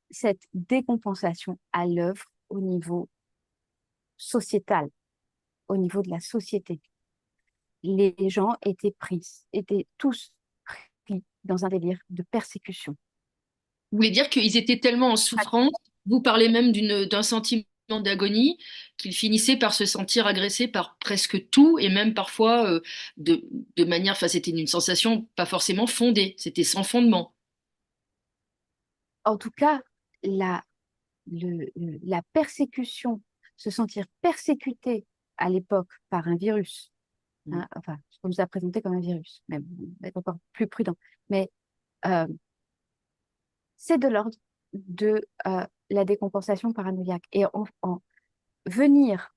Speaker 2: cette décompensation à l'œuvre au niveau sociétal, au niveau de la société. Les gens étaient tous pris dans un délire de persécution.
Speaker 1: Vous voulez dire qu'ils étaient tellement en souffrance, vous parlez même d'un sentiment d'agonie, qu'ils finissaient par se sentir agressés par presque tout, et même parfois de, de manière, enfin c'était une sensation pas forcément fondée, c'était sans fondement.
Speaker 2: en tout cas, la, la persécution, se sentir persécuté à l'époque par un virus,
Speaker 1: Mm.
Speaker 2: hein, enfin, on nous a présenté comme un virus, même, on va être encore plus prudent, mais euh, c'est de l'ordre de la décompensation paranoïaque. Et venir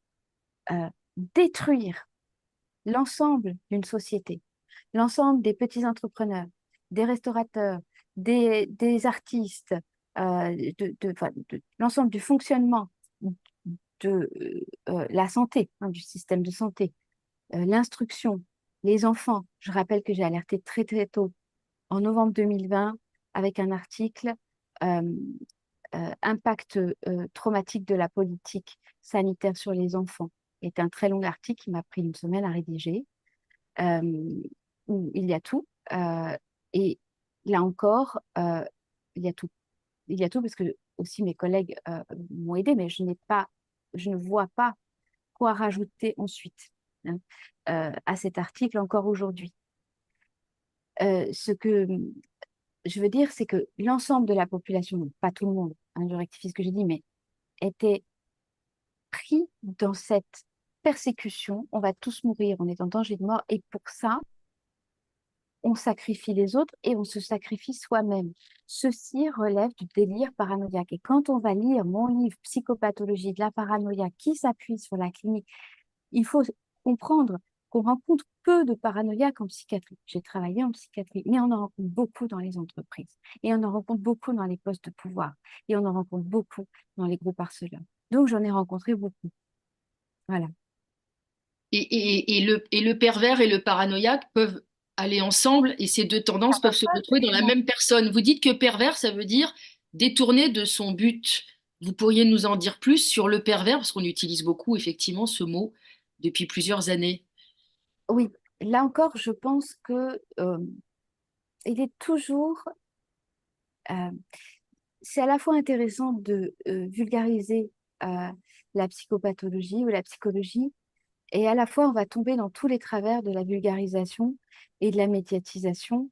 Speaker 2: détruire l'ensemble d'une société, l'ensemble des petits entrepreneurs, des restaurateurs, des artistes, enfin, l'ensemble du fonctionnement de la santé, hein, du système de santé, l'instruction, les enfants. Je rappelle que j'ai alerté très très tôt, en novembre 2020, avec un article euh, Impact traumatique de la politique sanitaire sur les enfants. C'est un très long article qui m'a pris une semaine à rédiger, euh, où il y a tout. Et là encore, il y a tout. Il y a tout parce que aussi mes collègues m'ont aidé, mais je ne vois pas quoi rajouter ensuite, hein, à cet article encore aujourd'hui. Ce que je veux dire, c'est que l'ensemble de la population, donc pas tout le monde, hein, je rectifie ce que j'ai dit, mais était pris dans cette persécution. On va tous mourir, on est en danger de mort, et pour ça, on sacrifie les autres et on se sacrifie soi-même. Ceci relève du délire paranoïaque. Et quand on va lire mon livre Psychopathologie de la paranoïa qui s'appuie sur la clinique, il faut comprendre qu'on rencontre peu de paranoïaques en psychiatrie. J'ai travaillé en psychiatrie, mais on en rencontre beaucoup dans les entreprises. Et on en rencontre beaucoup dans les postes de pouvoir. Et on en rencontre beaucoup dans les groupes harceleurs. Donc, j'en ai rencontré beaucoup. Voilà.
Speaker 1: Et le pervers et le paranoïaque peuvent aller ensemble et ces deux tendances peuvent se retrouver dans la
Speaker 2: Absolument.
Speaker 1: même personne. Vous dites que pervers, ça veut dire détourner de son but. Vous pourriez nous en dire plus sur le pervers, parce qu'on utilise beaucoup effectivement ce mot depuis plusieurs années.
Speaker 2: Oui, là encore, je pense que il est toujours, euh, c'est à la fois intéressant de vulgariser euh, la psychopathologie ou la psychologie, et à la fois on va tomber dans tous les travers de la vulgarisation et de la médiatisation,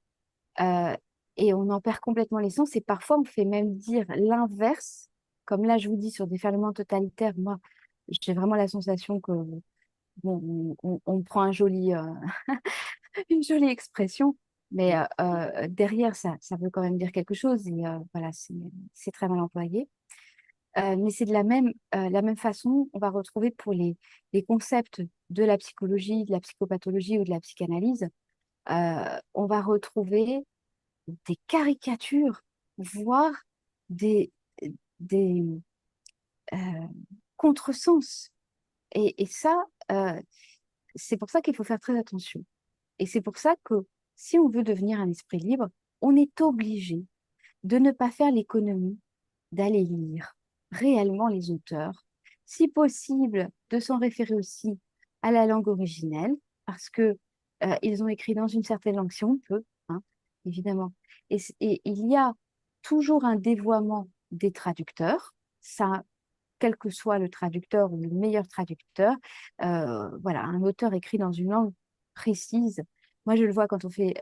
Speaker 2: euh, et on en perd complètement l'essence, et parfois on fait même dire l'inverse, comme là je vous dis sur déferlement totalitaire, moi j'ai vraiment la sensation que bon, on prend une jolie expression, mais derrière, ça veut quand même dire quelque chose. Et voilà, c'est très mal employé. Mais c'est de la même façon, on va retrouver pour les concepts de la psychologie, de la psychopathologie ou de la psychanalyse, on va retrouver des caricatures, voire des, des euh, contresens. Et ça, c'est pour ça qu'il faut faire très attention. Et c'est pour ça que si on veut devenir un esprit libre, on est obligé de ne pas faire l'économie d'aller lire réellement les auteurs, si possible de s'en référer aussi à la langue originelle, parce que ils ont écrit dans une certaine langue, si on peut, hein, évidemment. Et il y a toujours un dévoiement des traducteurs, ça, quel que soit le traducteur ou le meilleur traducteur, voilà, un auteur écrit dans une langue précise. Moi, je le vois quand on fait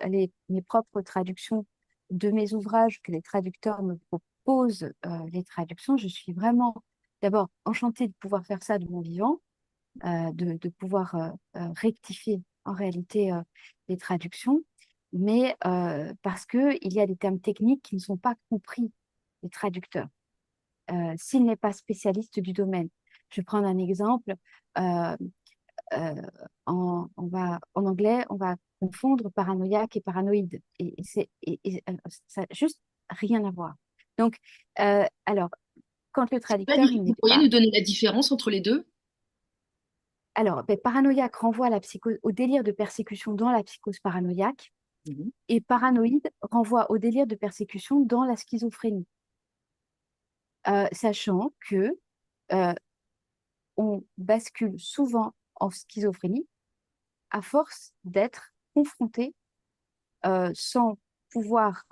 Speaker 2: mes propres traductions de mes ouvrages, que les traducteurs me proposent les traductions. Je suis vraiment, d'abord, enchantée de pouvoir faire ça de mon vivant, de pouvoir rectifier en réalité les traductions, mais parce qu'il y a des termes techniques qui ne sont pas compris des traducteurs s'il n'est pas spécialiste du domaine. Je vais prendre un exemple. Euh, euh, en anglais, on va confondre paranoïaque et paranoïde. Ça n'a juste rien à voir. Donc, alors, quand le traducteur, il
Speaker 1: Vous
Speaker 2: n'est
Speaker 1: pourriez
Speaker 2: pas...
Speaker 1: nous donner la différence entre les deux?
Speaker 2: Alors, ben, paranoïaque renvoie à au délire de persécution dans la psychose paranoïaque
Speaker 1: Mhm.
Speaker 2: et paranoïde renvoie au délire de persécution dans la schizophrénie. Sachant que euh, on bascule souvent en schizophrénie à force d'être confronté sans pouvoir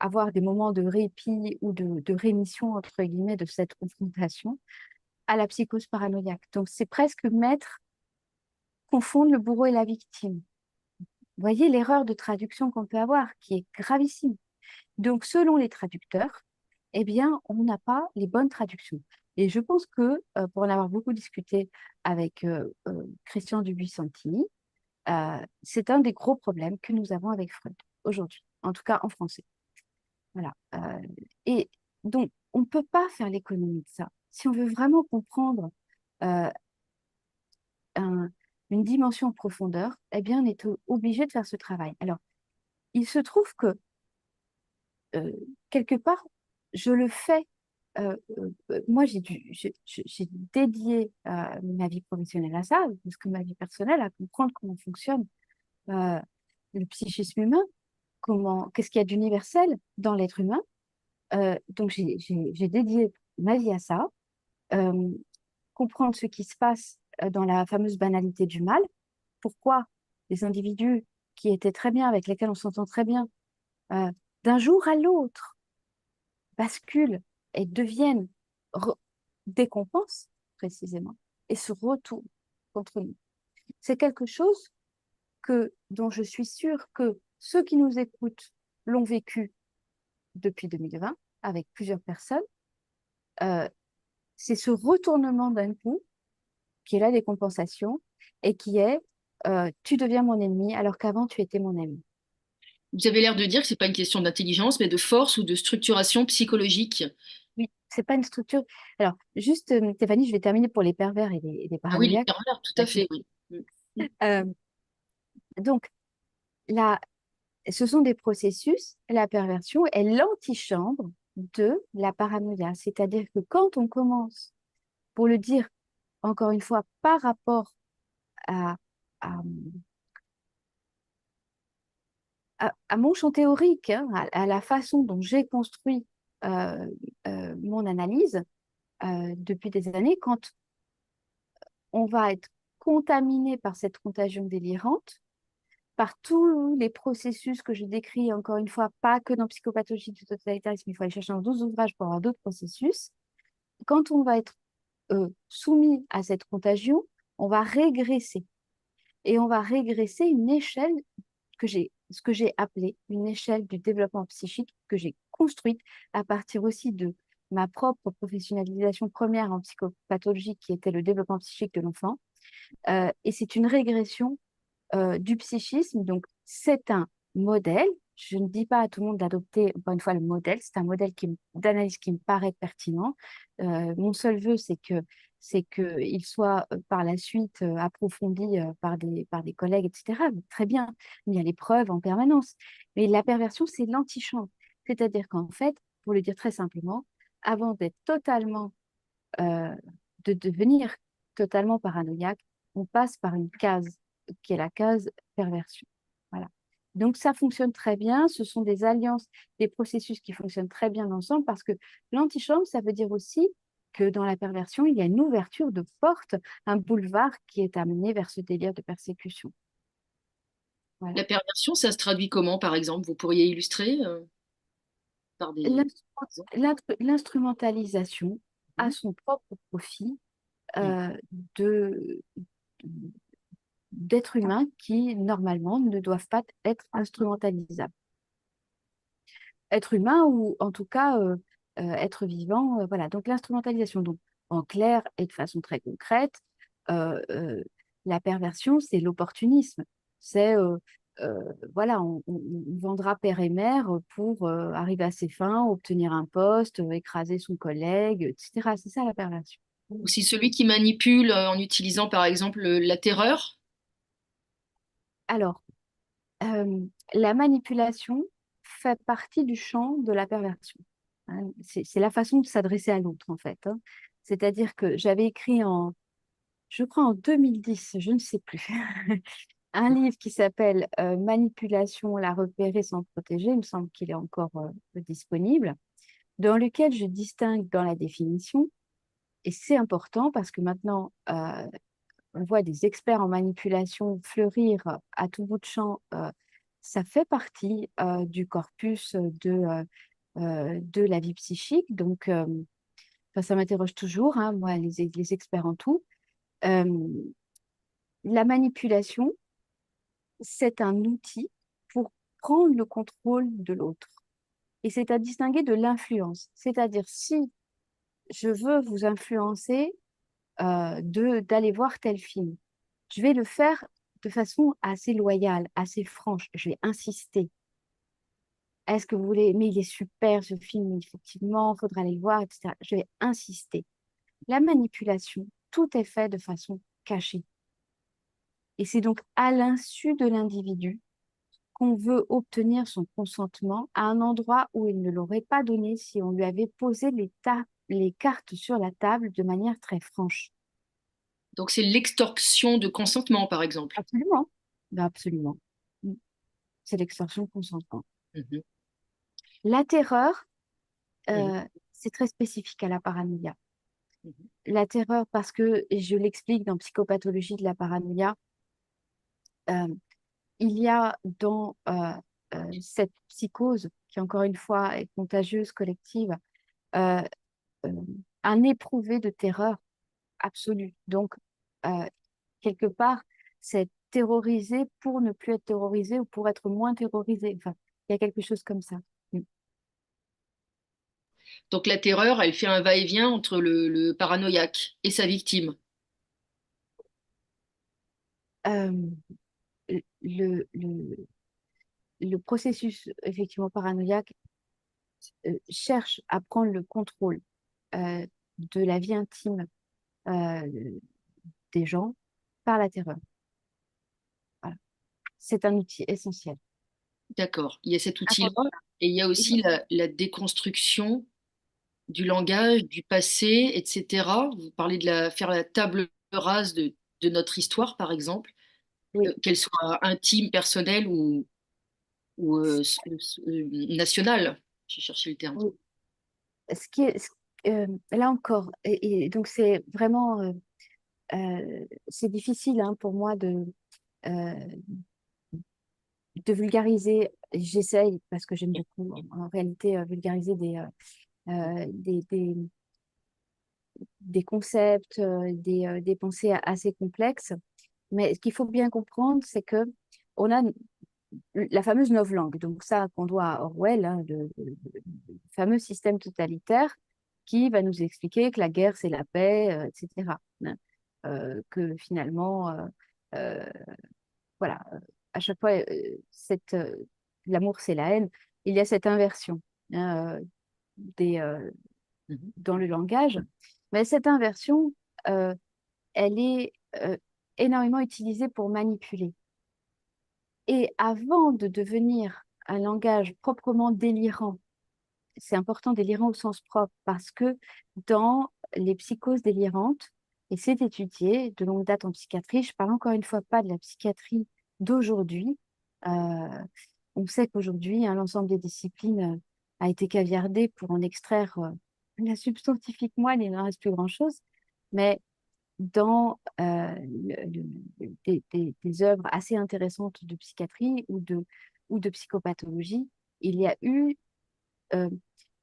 Speaker 2: avoir des moments de répit ou de rémission, entre guillemets, de cette confrontation à la psychose paranoïaque. Donc, c'est presque mettre, confondre le bourreau et la victime. Vous voyez l'erreur de traduction qu'on peut avoir, qui est gravissime. Donc, selon les traducteurs, eh bien, on n'a pas les bonnes traductions. Et je pense que, pour en avoir beaucoup discuté avec Christian Dubuis-Santini, c'est un des gros problèmes que nous avons avec Freud aujourd'hui, en tout cas en français. Voilà. Et donc, on ne peut pas faire l'économie de ça. Si on veut vraiment comprendre euh, un- une dimension en profondeur, eh bien, on est obligé de faire ce travail. Alors, il se trouve que, euh, quelque part, je le fais. Moi, j'ai dédié ma vie professionnelle à ça, parce que ma vie personnelle, à comprendre comment fonctionne euh, le psychisme humain, qu'est-ce qu'il y a d'universel dans l'être humain. Donc, j'ai dédié ma vie à ça, euh, comprendre ce qui se passe dans la fameuse banalité du mal, pourquoi les individus qui étaient très bien, avec lesquels on s'entend très bien, euh, d'un jour à l'autre, basculent et deviennent des qu'on pense précisément et se retournent contre nous. C'est quelque chose dont je suis sûre que ceux qui nous écoutent l'ont vécu depuis 2020 avec plusieurs personnes. Euh, c'est ce retournement d'un coup qui est la décompensation et qui est tu deviens mon ennemi alors qu'avant tu étais mon ami.
Speaker 1: Vous avez l'air de dire que c'est pas une question d'intelligence, mais de force ou de structuration psychologique.
Speaker 2: Oui, c'est pas une structure. Alors, juste, Stéphanie, je vais terminer pour les pervers et les
Speaker 1: Ah oui, les
Speaker 2: paranoïaques.
Speaker 1: pervers, tout à
Speaker 2: D'accord.
Speaker 1: fait, oui. Mm.
Speaker 2: Euh, donc, là, ce sont des processus. La perversion est l'antichambre de la paranoïa. C'est-à-dire que quand on commence, pour le dire encore une fois, par rapport à, à, à mon champ théorique, hein, à la façon dont j'ai construit euh, mon analyse depuis des années, quand on va être contaminé par cette contagion délirante, par tous les processus que je décris, encore une fois, pas que dans Psychopathologie du totalitarisme, il faut aller chercher dans d'autres ouvrages pour avoir d'autres processus. Quand on va être soumis à cette contagion, on va régresser. Et on va régresser une échelle ce que j'ai appelé une échelle du développement psychique que j'ai construite à partir aussi de ma propre professionnalisation première en psychopathologie qui était le développement psychique de l'enfant. Et c'est une régression du psychisme. Donc, c'est un modèle. Je ne dis pas à tout le monde d'adopter, encore une fois, le modèle. C'est un modèle d'analyse qui me paraît pertinent. Mon seul vœu, c'est qu'il soit par la suite approfondi par des collègues, etc. Très bien, il y a les preuves en permanence. Mais la perversion, c'est l'antichambre. C'est-à-dire qu'en fait, pour le dire très simplement, avant d'être totalement, euh, de devenir totalement paranoïaque, on passe par une case qui est la case perversion. Voilà. Donc ça fonctionne très bien. Ce sont des alliances, des processus qui fonctionnent très bien ensemble parce que l'antichambre, ça veut dire aussi que dans la perversion, il y a une ouverture de porte, un boulevard qui est amené vers ce délire de persécution. Voilà.
Speaker 1: La perversion, ça se traduit comment, par exemple? Vous pourriez illustrer par des exemples.
Speaker 2: L'instrumentalisation a
Speaker 1: Mhm.
Speaker 2: son propre profit
Speaker 1: Mm.
Speaker 2: euh, de, d'êtres humains qui, normalement, ne doivent pas être instrumentalisables. Être humain ou en tout cas être vivant, voilà. Donc l'instrumentalisation, donc en clair et de façon très concrète, euh, euh, la perversion, c'est l'opportunisme. C'est, voilà, on vendra père et mère pour arriver à ses fins, obtenir un poste, écraser son collègue, etc. C'est ça la perversion.
Speaker 1: Aussi celui qui manipule en utilisant, par exemple, la terreur.
Speaker 2: Alors, euh, la manipulation fait partie du champ de la perversion. Hein. C'est la façon de s'adresser à l'autre, en fait. Hein. C'est-à-dire que j'avais écrit je crois en 2010, je ne sais plus, un livre qui s'appelle Manipulation, la repérer sans protéger, il me semble qu'il est encore disponible, dans lequel je distingue dans la définition, et c'est important parce que maintenant, on voit des experts en manipulation fleurir à tout bout de champ. Ça fait partie du corpus de la vie psychique. Donc, enfin, ça m'interroge toujours, hein, moi, les experts en tout. Euh, la manipulation, c'est un outil pour prendre le contrôle de l'autre. Et c'est à distinguer de l'influence. C'est-à-dire, si je veux vous influencer d'aller voir tel film, je vais le faire de façon assez loyale, assez franche. Je vais insister. Est-ce que vous voulez, mais il est super ce film, effectivement, il faudra aller le voir, etc. Je vais insister. La manipulation, tout est fait de façon cachée. Et c'est donc à l'insu de l'individu qu'on veut obtenir son consentement à un endroit où il ne l'aurait pas donné si on lui avait posé les cartes sur la table de manière très franche.
Speaker 1: Donc c'est l'extorsion de consentement, par exemple.
Speaker 2: Absolument. Ben, absolument. Mm. C'est l'extorsion de consentement.
Speaker 1: Mhm,
Speaker 2: La terreur,
Speaker 1: mhm,
Speaker 2: euh, c'est très spécifique à la paranoïa.
Speaker 1: mhm.
Speaker 2: La terreur, parce que, et je l'explique dans Psychopathologie de la paranoïa, euh, il y a dans cette psychose, qui encore une fois est contagieuse, collective, euh, euh, un éprouvé de terreur absolue. Donc, euh, quelque part, c'est terrorisé pour ne plus être terrorisé ou pour être moins terrorisé. Enfin, il y a quelque chose comme ça. Mm.
Speaker 1: Donc la terreur, elle fait un va-et-vient entre le paranoïaque et sa victime.
Speaker 2: Euh, le processus effectivement paranoïaque cherche à prendre le contrôle euh, de la vie intime euh, des gens par la terreur. Voilà. C'est un outil essentiel.
Speaker 1: D'accord, il y a cet
Speaker 2: À
Speaker 1: outil-là
Speaker 2: condition-
Speaker 1: et il y a aussi la déconstruction du langage, du passé, etc. Vous parlez de faire la table rase de notre histoire, par exemple,
Speaker 2: Oui,
Speaker 1: qu'elle soit intime, personnelle ou nationale. J'ai cherché le terme.
Speaker 2: oui. Ce qui est, là encore, donc c'est vraiment, c'est difficile hein, pour moi euh, de vulgariser. J'essaye parce que j'aime beaucoup, en réalité, vulgariser des concepts, des pensées assez complexes. Mais ce qu'il faut bien comprendre, c'est que on a la fameuse novlangue, donc ça qu'on doit à Orwell, hein, le fameux système totalitaire qui va nous expliquer que la guerre c'est la paix, etc. hein. Que finalement, euh, voilà, à chaque fois, l'amour c'est la haine. Il y a cette inversion hein, des,
Speaker 1: Mhm.
Speaker 2: dans le langage, mais cette inversion, euh, elle est énormément utilisée pour manipuler. Et avant de devenir un langage proprement délirant, c'est important délirant au sens propre, parce que dans les psychoses délirantes, et c'est étudié de longue date en psychiatrie, je parle encore une fois pas de la psychiatrie d'aujourd'hui. Euh, on sait qu'aujourd'hui, hein, l'ensemble des disciplines a été caviardé pour en extraire la substantifique moelle, il n'en reste plus grand-chose. Mais dans des œuvres assez intéressantes de psychiatrie ou de psychopathologie, il y a eu euh,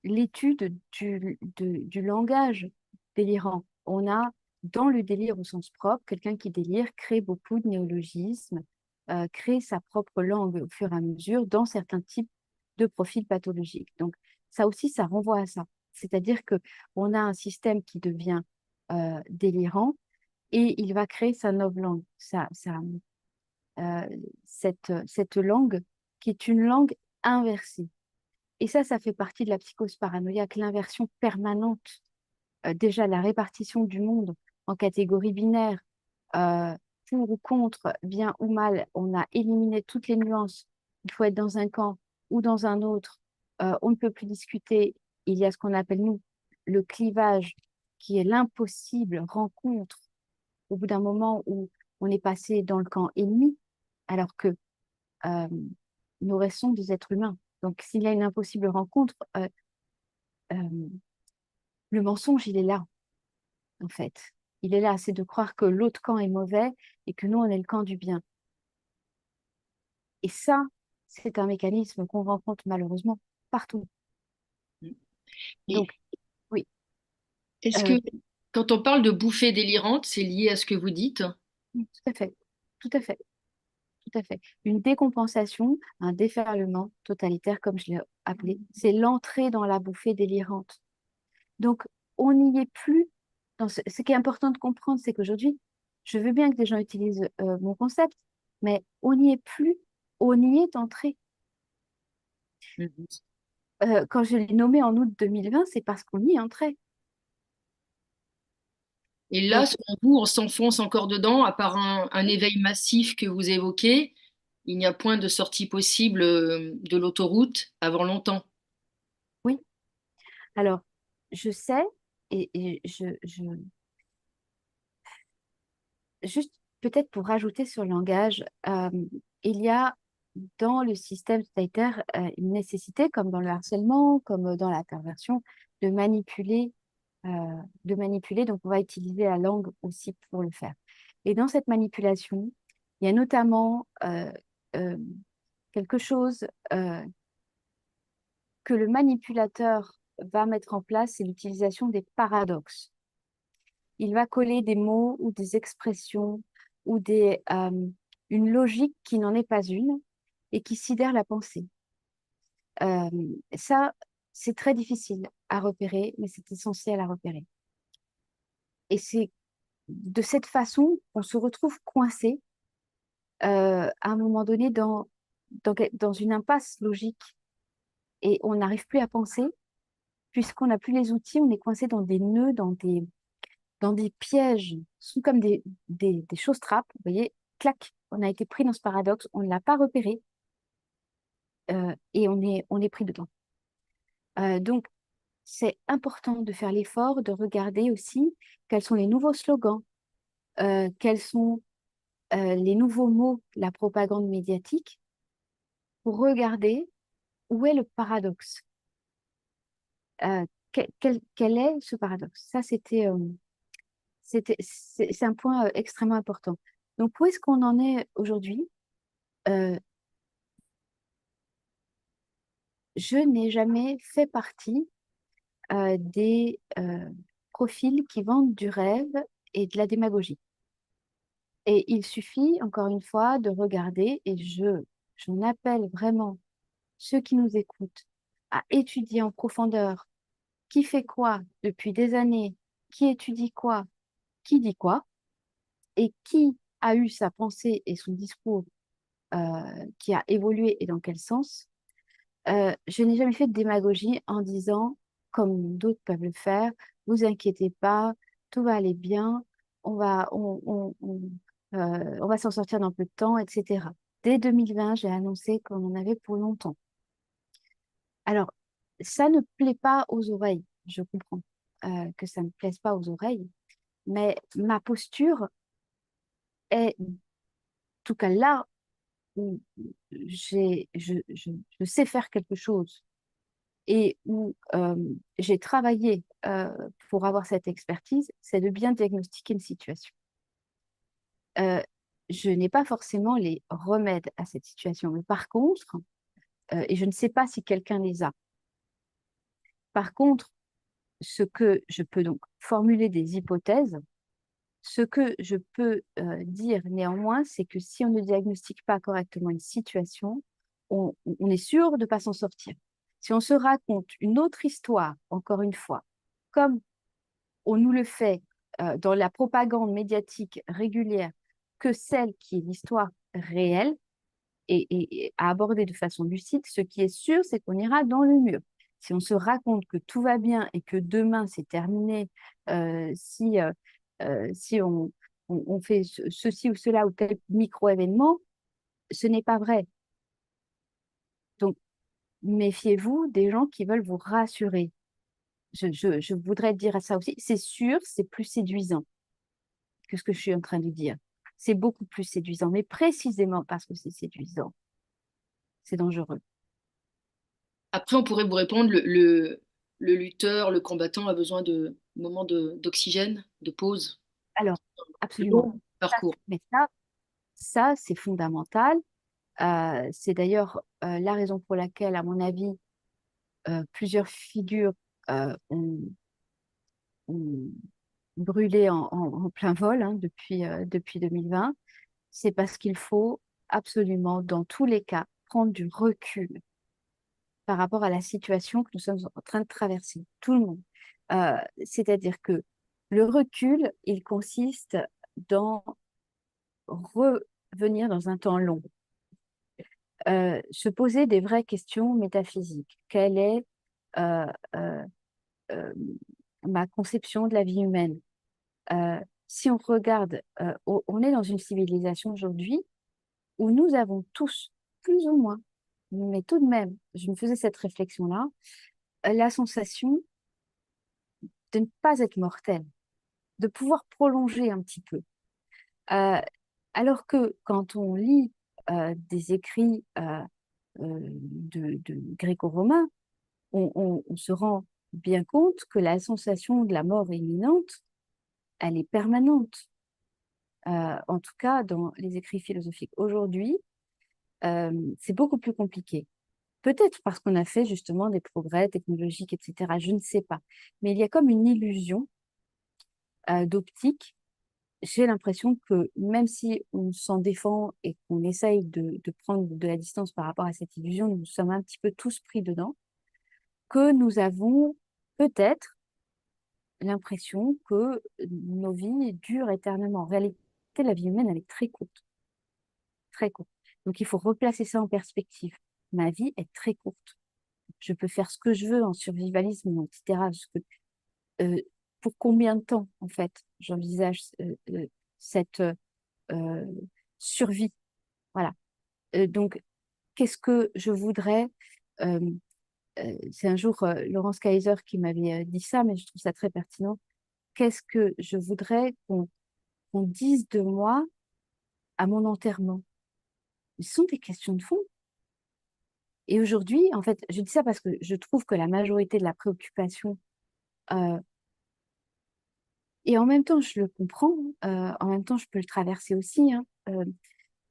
Speaker 2: l'étude du langage délirant. On a, dans le délire au sens propre, quelqu'un qui délire crée beaucoup de néologismes, crée sa propre langue au fur et à mesure dans certains types de profils pathologiques. Donc, ça aussi, ça renvoie à ça. C'est-à-dire que on a un système qui devient délirant et il va créer sa nouvelle langue, euh, cette langue qui est une langue inversée. Et ça fait partie de la psychose paranoïaque, l'inversion permanente, déjà la répartition du monde en catégories binaires, euh, pour ou contre, bien ou mal, on a éliminé toutes les nuances. Il faut être dans un camp ou dans un autre. On ne peut plus discuter. Il y a ce qu'on appelle, nous, le clivage, qui est l'impossible rencontre au bout d'un moment où on est passé dans le camp ennemi, alors que euh, nous restons des êtres humains. Donc, s'il y a une impossible rencontre, euh, le mensonge, il est là, en fait. Il est là, c'est de croire que l'autre camp est mauvais et que nous, on est le camp du bien. Et ça, c'est un mécanisme qu'on rencontre malheureusement partout.
Speaker 1: Et
Speaker 2: Donc, oui,
Speaker 1: est-ce que
Speaker 2: euh,
Speaker 1: quand on parle de bouffée délirante, c'est lié à ce que vous dites?
Speaker 2: tout à fait, tout à fait, tout à fait. Une décompensation, un déferlement totalitaire, comme je l'ai appelé. C'est l'entrée dans la bouffée délirante. Donc, on n'y est plus. Ce qui est important de comprendre, c'est qu'aujourd'hui, je veux bien que des gens utilisent mon concept, mais on n'y est plus. On y est entré.
Speaker 1: Mhm.
Speaker 2: Quand je l'ai nommé en août 2020, c'est parce qu'on y est entré.
Speaker 1: Et là,
Speaker 2: Donc,
Speaker 1: selon vous, on s'enfonce encore dedans, à part un éveil massif que vous évoquez, il n'y a point de sortie possible de l'autoroute avant longtemps.
Speaker 2: oui. Alors, je sais, et juste peut-être pour rajouter sur le langage, il y a dans le système totalitaire une nécessité, comme dans le harcèlement, comme dans la perversion, de manipuler, euh, donc on va utiliser la langue aussi pour le faire. Et dans cette manipulation, il y a notamment euh, quelque chose que le manipulateur va mettre en place, c'est l'utilisation des paradoxes. Il va coller des mots ou des expressions ou une logique qui n'en est pas une et qui sidère la pensée. Euh, Ça, c'est très difficile à repérer, mais c'est essentiel à repérer. Et c'est de cette façon qu'on se retrouve coincé à un moment donné dans une impasse logique et on n'arrive plus à penser puisqu'on n'a plus les outils, on est coincé dans des nœuds, dans des pièges, ce sont comme des choses trappes, vous voyez, clac, on a été pris dans ce paradoxe, on ne l'a pas repéré et on est pris dedans. Donc, c'est important de faire l'effort de regarder aussi quels sont les nouveaux slogans, quels sont les nouveaux mots, la propagande médiatique, pour regarder où est le paradoxe. Quel est ce paradoxe? Ça, c'est un point extrêmement important. Donc, où est-ce qu'on en est aujourd'hui? Euh, je n'ai jamais fait partie des profils qui vendent du rêve et de la démagogie. Et il suffit, encore une fois, de regarder, et j'en appelle vraiment ceux qui nous écoutent à étudier en profondeur qui fait quoi depuis des années, qui étudie quoi, qui dit quoi, et qui a eu sa pensée et son discours qui a évolué et dans quel sens. Je n'ai jamais fait de démagogie en disant, comme d'autres peuvent le faire, vous inquiétez pas, tout va aller bien, on va s'en sortir dans peu de temps, etc. Dès 2020, j'ai annoncé qu'on en avait pour longtemps. Alors, ça ne plaît pas aux oreilles, je comprends que ça ne plaise pas aux oreilles, mais ma posture est, en tout cas là où je sais faire quelque chose et où j'ai travaillé pour avoir cette expertise, c'est de bien diagnostiquer une situation. Euh, je n'ai pas forcément les remèdes à cette situation, mais par contre, et je ne sais pas si quelqu'un les a, par contre, ce que je peux donc formuler des hypothèses, ce que je peux dire néanmoins, c'est que si on ne diagnostique pas correctement une situation, on est sûr de ne pas s'en sortir. Si on se raconte une autre histoire, encore une fois, comme on nous le fait dans la propagande médiatique régulière, que celle qui est l'histoire réelle et à aborder de façon lucide, ce qui est sûr, c'est qu'on ira dans le mur. Si on se raconte que tout va bien et que demain c'est terminé, si on fait ceci ou cela ou tel micro-événement, ce n'est pas vrai. Donc, méfiez-vous des gens qui veulent vous rassurer. Je voudrais dire à ça aussi, c'est sûr, c'est plus séduisant que ce que je suis en train de dire. C'est beaucoup plus séduisant, mais précisément parce que c'est séduisant, c'est dangereux.
Speaker 1: Après, on pourrait vous répondre, le lutteur, le combattant a besoin de moments d'oxygène, de pause,
Speaker 2: Alors, absolument.
Speaker 1: long
Speaker 2: Ça,
Speaker 1: parcours.
Speaker 2: mais ça, c'est fondamental. C'est d'ailleurs la raison pour laquelle, à mon avis, plusieurs figures ont brûlé en plein vol depuis 2020. C'est parce qu'il faut absolument, dans tous les cas, prendre du recul. par rapport à la situation que nous sommes en train de traverser, tout le monde. C'est-à-dire que le recul, il consiste dans revenir dans un temps long, se poser des vraies questions métaphysiques. Quelle est euh, euh, euh, ma conception de la vie humaine? Si on regarde, on est dans une civilisation aujourd'hui où nous avons tous, plus ou moins, mais tout de même, je me faisais cette réflexion-là, la sensation de ne pas être mortel, de pouvoir prolonger un petit peu. Euh, alors que quand on lit des écrits de gréco-romains, on se rend bien compte que la sensation de la mort imminente, elle est permanente. En tout cas, dans les écrits philosophiques aujourd'hui, c'est beaucoup plus compliqué. Peut-être parce qu'on a fait justement des progrès technologiques, etc. Je ne sais pas. Mais il y a comme une illusion d'optique. J'ai l'impression que même si on s'en défend et qu'on essaye de prendre de la distance par rapport à cette illusion, nous sommes un petit peu tous pris dedans, que nous avons peut-être l'impression que nos vies durent éternellement. En réalité, la vie humaine, elle est très courte, très courte. Donc il faut replacer ça en perspective. Ma vie est très courte. Je peux faire ce que je veux en survivalisme, etc. Euh, pour combien de temps, en fait, j'envisage cette euh, survie. Voilà. Donc, qu'est-ce que je voudrais c'est un jour Laurence Kaiser qui m'avait dit ça, mais je trouve ça très pertinent. Qu'est-ce que je voudrais qu'on dise de moi à mon enterrement? Ce sont des questions de fond. Et aujourd'hui, en fait, je dis ça parce que je trouve que la majorité de la préoccupation, euh, et en même temps, je le comprends, en même temps, je peux le traverser aussi, hein,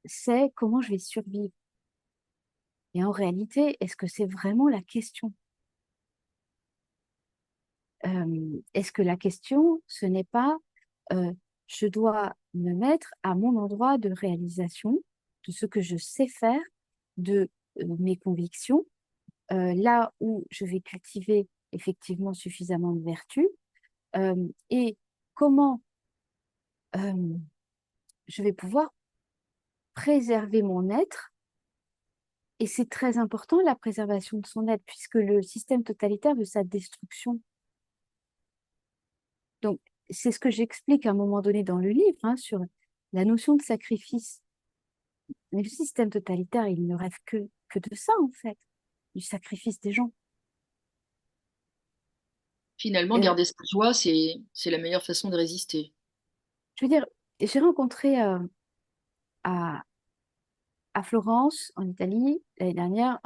Speaker 2: c'est comment je vais survivre. Et en réalité, est-ce que c'est vraiment la question? Est-ce que la question, ce n'est pas je dois me mettre à mon endroit de réalisation de ce que je sais faire, de mes convictions, là où je vais cultiver effectivement suffisamment de vertu, et comment euh, je vais pouvoir préserver mon être. Et c'est très important, la préservation de son être, puisque le système totalitaire veut sa destruction. Donc, c'est ce que j'explique à un moment donné dans le livre, hein, sur la notion de sacrifice. Mais le système totalitaire, il ne rêve que de ça, en fait, du sacrifice des gens.
Speaker 1: Finalement,
Speaker 2: Euh,
Speaker 1: garder sa joie, c'est la meilleure façon de résister.
Speaker 2: je veux dire, j'ai rencontré à, à Florence, en Italie, l'année dernière,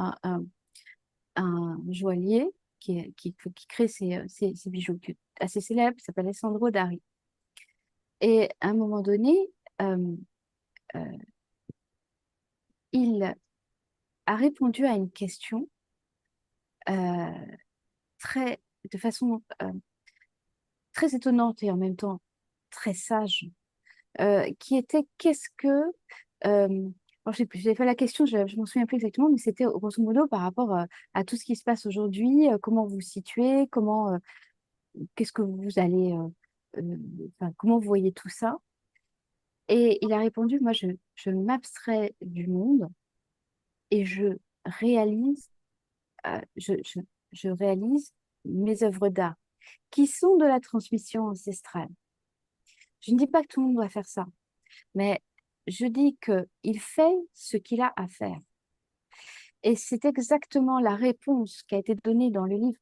Speaker 2: un joaillier qui crée ces bijoux assez célèbres, qui s'appelle Alessandro Dari. Et à un moment donné, euh, euh, il a répondu à une question euh, très, de façon très étonnante et en même temps très sage, qui était qu'est-ce que... alors, j'ai fait la question, je m'en souviens plus exactement, mais c'était grosso modo par rapport à tout ce qui se passe aujourd'hui, comment vous vous situez, qu'est-ce que vous allez... enfin, comment vous voyez tout ça? Et il a répondu, moi, je m'abstrais du monde et réalise, je réalise mes œuvres d'art, qui sont de la transmission ancestrale. Je ne dis pas que tout le monde doit faire ça, mais je dis qu'il fait ce qu'il a à faire. Et c'est exactement la réponse qui a été donnée dans le livre.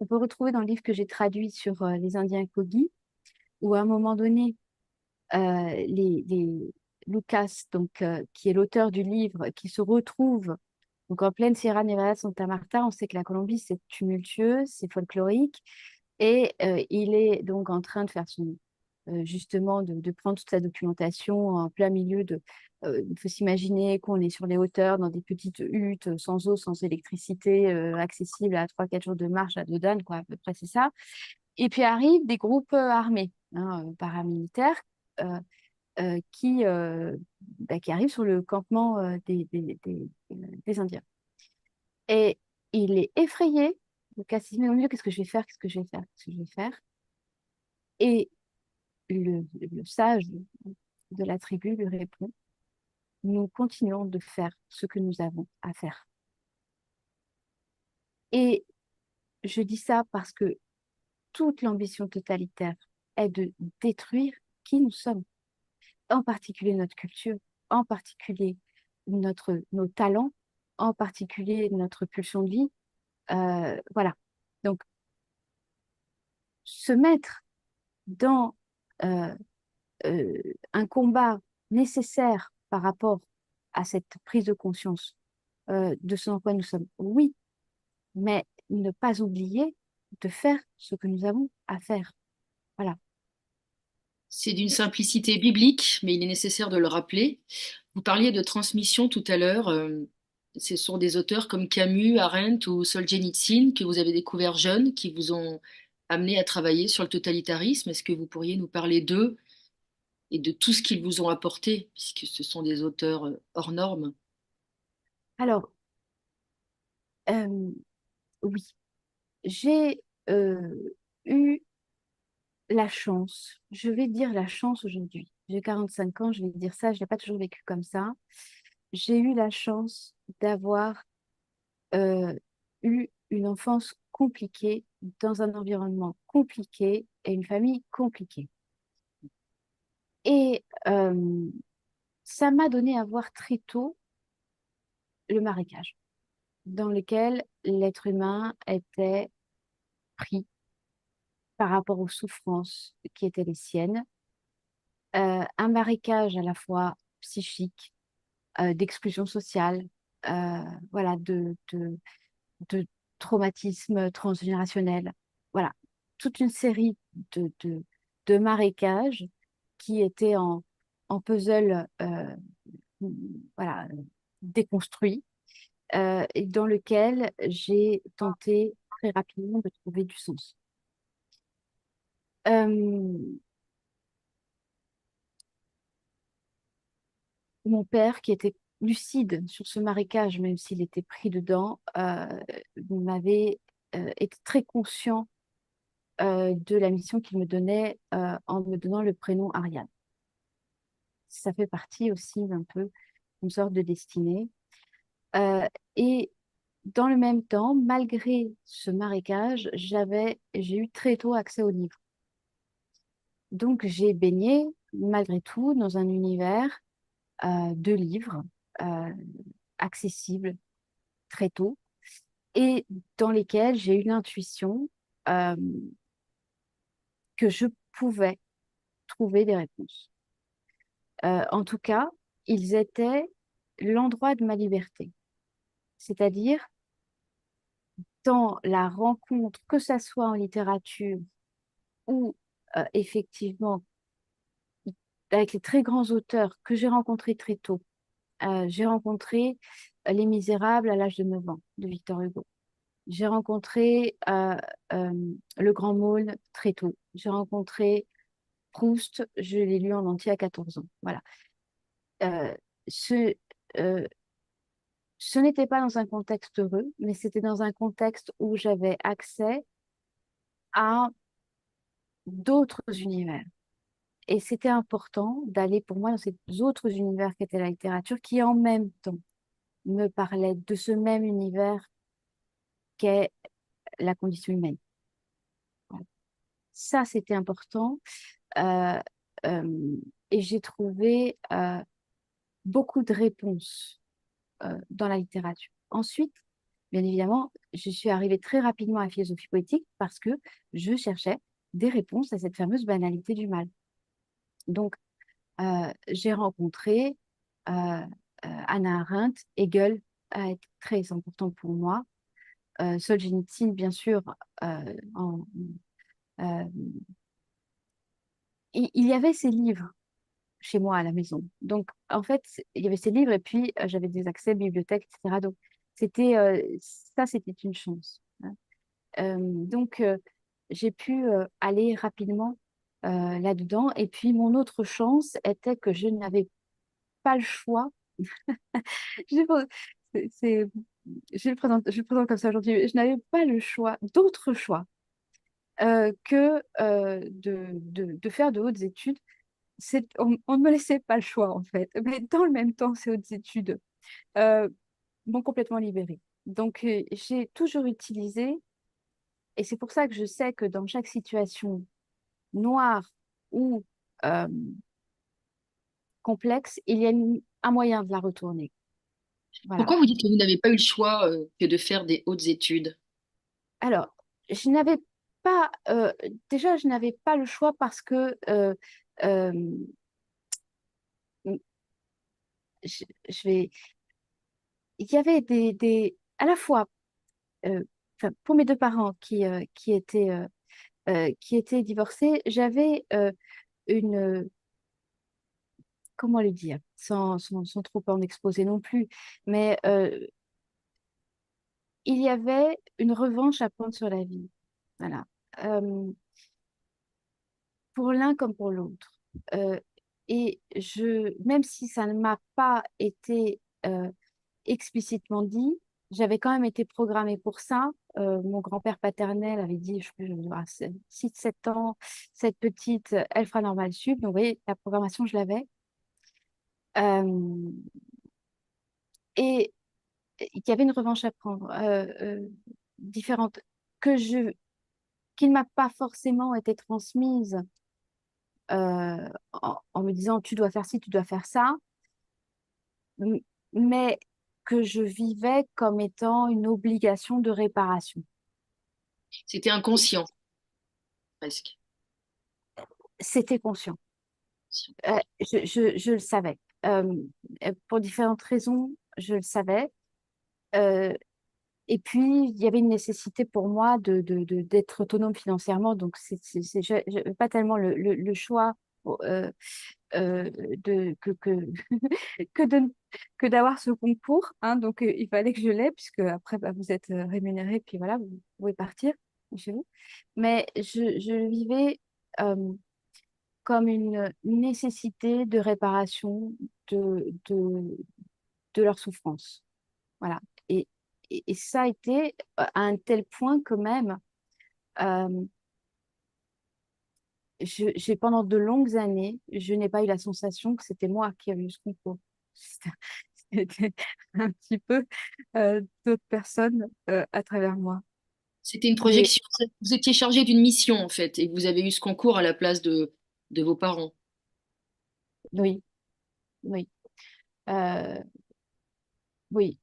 Speaker 2: On peut retrouver dans le livre que j'ai traduit sur les Indiens Kogi, où à un moment donné, Lucas, donc, qui est l'auteur du livre, qui se retrouve donc, en pleine Sierra Nevada de Santa Marta. On sait que la Colombie, c'est tumultueux, c'est folklorique. Et il est donc en train de faire justement de prendre toute sa documentation en plein milieu de. Il faut s'imaginer qu'on est sur les hauteurs, dans des petites huttes, sans eau, sans électricité, accessible à 3 4 jours de marche à dos d'âne, quoi, à peu près, c'est ça. Et puis arrivent des groupes armés, hein, paramilitaires, euh, qui arrivent sur le campement des Indiens. Et il est effrayé. Donc, Cassie, mais mon Dieu, qu'est-ce que je vais faire? Qu'est-ce que je vais faire? Qu'est-ce que je vais faire? Et le sage de la tribu lui répond, nous continuons de faire ce que nous avons à faire. Et je dis ça parce que toute l'ambition totalitaire est de détruire qui nous sommes, en particulier notre culture, en particulier nos talents, en particulier notre pulsion de vie. Voilà. Donc, se mettre dans euh, un combat nécessaire par rapport à cette prise de conscience de ce en quoi nous sommes, oui, mais ne pas oublier de faire ce que nous avons à faire. Voilà.
Speaker 1: C'est d'une simplicité biblique, mais il est nécessaire de le rappeler. Vous parliez de transmission tout à l'heure. Ce sont des auteurs comme Camus, Arendt ou Solzhenitsyn que vous avez découverts jeunes, qui vous ont amené à travailler sur le totalitarisme. Est-ce que vous pourriez nous parler d'eux et de tout ce qu'ils vous ont apporté, puisque ce sont des auteurs hors normes?
Speaker 2: Alors, euh, oui, j'ai eu la chance, je vais dire la chance aujourd'hui. J'ai 45 ans, je vais dire ça, je n'ai pas toujours vécu comme ça. J'ai eu la chance d'avoir euh, eu une enfance compliquée dans un environnement compliqué et une famille compliquée. Et ça m'a donné à voir très tôt le marécage, dans lequel l'être humain était pris par rapport aux souffrances qui étaient les siennes. Un marécage à la fois psychique, d'exclusion sociale, voilà, de traumatisme transgénérationnel. Voilà, toute une série de marécages qui étaient en puzzle voilà, déconstruit, et dans lequel j'ai tenté très rapidement de trouver du sens. Euh, Mon père, qui était lucide sur ce marécage, même s'il était pris dedans, m'avait été très conscient de la mission qu'il me donnait en me donnant le prénom Ariane. Ça fait partie aussi d'un peu une sorte de destinée. Euh, et dans le même temps, malgré ce marécage, j'ai eu très tôt accès aux livres. Donc j'ai baigné malgré tout dans un univers de livres euh, accessibles très tôt et dans lesquels j'ai eu l'intuition euh, que je pouvais trouver des réponses. En tout cas, ils étaient l'endroit de ma liberté, c'est-à-dire dans la rencontre, que ça soit en littérature ou effectivement avec les très grands auteurs que j'ai rencontrés très tôt. J'ai rencontré Les Misérables à l'âge de 9 ans de Victor Hugo. J'ai rencontré euh, Le Grand Maulne très tôt. J'ai rencontré Proust, je l'ai lu en entier à 14 ans. Voilà. Euh, ce euh, ce n'était pas dans un contexte heureux, mais c'était dans un contexte où j'avais accès à d'autres univers. Et c'était important d'aller pour moi dans ces autres univers qu'était la littérature, qui en même temps me parlaient de ce même univers qu'est la condition humaine. Voilà. Ça, c'était important. Euh, euh, et j'ai trouvé beaucoup de réponses dans la littérature. Ensuite, bien évidemment, je suis arrivée très rapidement à la philosophie politique parce que je cherchais des réponses à cette fameuse banalité du mal. Donc, j'ai rencontré Hannah Arendt, Hegel a été très important pour moi, Solzhenitsyn, bien sûr, euh, en- euh, il y avait ces livres chez moi à la maison. Donc, en fait, il y avait ces livres et puis j'avais des accès bibliothèque, etc. Donc, c'était une chance, hein. Donc, j'ai pu aller rapidement là-dedans. Et puis, mon autre chance était que je n'avais pas le choix. Je pense- C'est je le présente comme ça aujourd'hui. Je n'avais pas le choix, d'autre choix que de faire de hautes études. On ne me laissait pas le choix, en fait. Mais dans le même temps, ces hautes études euh, m'ont complètement libérée. Donc, j'ai toujours utilisé, et c'est pour ça que je sais que dans chaque situation noire ou euh, complexe, il y a un moyen de la retourner. Voilà.
Speaker 1: Pourquoi vous dites que vous n'avez pas eu le choix que de faire des hautes études?
Speaker 2: Alors, je n'avais pas, déjà, je n'avais pas le choix parce que euh, je vais, il y avait à la fois, enfin, pour mes deux parents qui étaient divorcés, j'avais une, comment le dire, sans trop en exposer non plus, mais il y avait une revanche à prendre sur la vie. Voilà. Euh, pour l'un comme pour l'autre. Euh, même si ça ne m'a pas été explicitement dit, j'avais quand même été programmée pour ça. Mon grand-père paternel avait dit, je vais avoir 6-7 ans, cette petite, elle fera normal sup. Donc, vous voyez, la programmation, je l'avais. Euh, et il y avait une revanche à prendre, différente, que je, qui ne m'a pas forcément été transmise en me disant, tu dois faire ci, tu dois faire ça, m- mais que je vivais comme étant une obligation de réparation.
Speaker 1: C'était inconscient, presque.
Speaker 2: C'était conscient. Je le savais. Pour différentes raisons, je le savais. Euh, et puis, il y avait une nécessité pour moi d'être autonome financièrement. Donc, pas tellement le choix euh, que, que de, que d'avoir ce concours, hein. Donc, il fallait que je l'aie, puisque après, bah, vous êtes rémunéré, puis voilà, vous pouvez partir chez vous. Mais je le vivais comme une nécessité de réparation de leur souffrance. Voilà. Et, et ça a été à un tel point que même, euh, pendant de longues années, je n'ai pas eu la sensation que c'était moi qui avais eu ce concours. C'était un petit peu d'autres personnes à travers moi.
Speaker 1: C'était une
Speaker 2: Et
Speaker 1: projection. Vous étiez chargé d'une mission, en fait, et vous avez eu ce concours à la place de vos parents.
Speaker 2: oui, oui, euh, oui.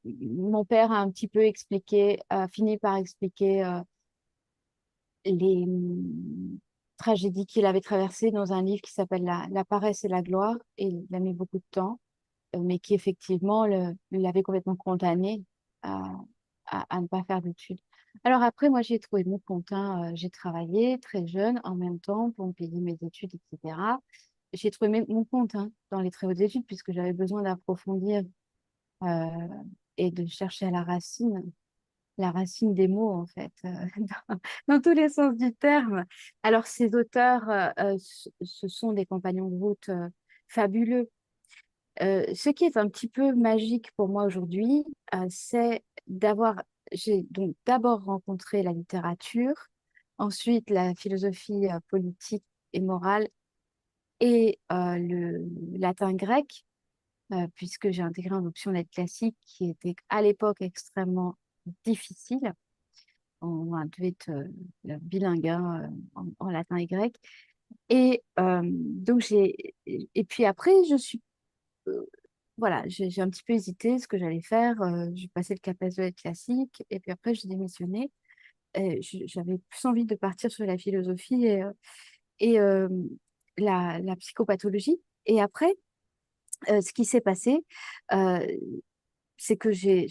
Speaker 2: Mon père a un petit peu expliqué, a fini par expliquer les tragédies qu'il avait traversées dans un livre qui s'appelle La paresse et la gloire. Et il a mis beaucoup de temps, mais qui effectivement l'avait complètement condamné à, à ne pas faire d'études. Alors après, moi, j'ai trouvé mon compte, hein. J'ai travaillé très jeune en même temps pour me payer mes études, etc. J'ai trouvé mon compte, hein, dans les très hautes études puisque j'avais besoin d'approfondir euh, et de chercher à la racine des mots, en fait, dans tous les sens du terme. Alors, ces auteurs, ce sont des compagnons de route fabuleux. Ce qui est un petit peu magique pour moi aujourd'hui, c'est j'ai donc d'abord rencontré la littérature, ensuite la philosophie politique et morale et le latin grec, puisque j'ai intégré une option lettres classiques qui était à l'époque extrêmement difficile. On devait être bilingue, hein, en latin et grec. Et donc et puis après, euh, voilà, j'ai un petit peu hésité ce que j'allais faire. J'ai passé le CAPES de lettres classiques et puis après, j'ai démissionné. Et j'avais plus envie de partir sur la philosophie et la psychopathologie. Et après, ce qui s'est passé, euh, c'est que j'ai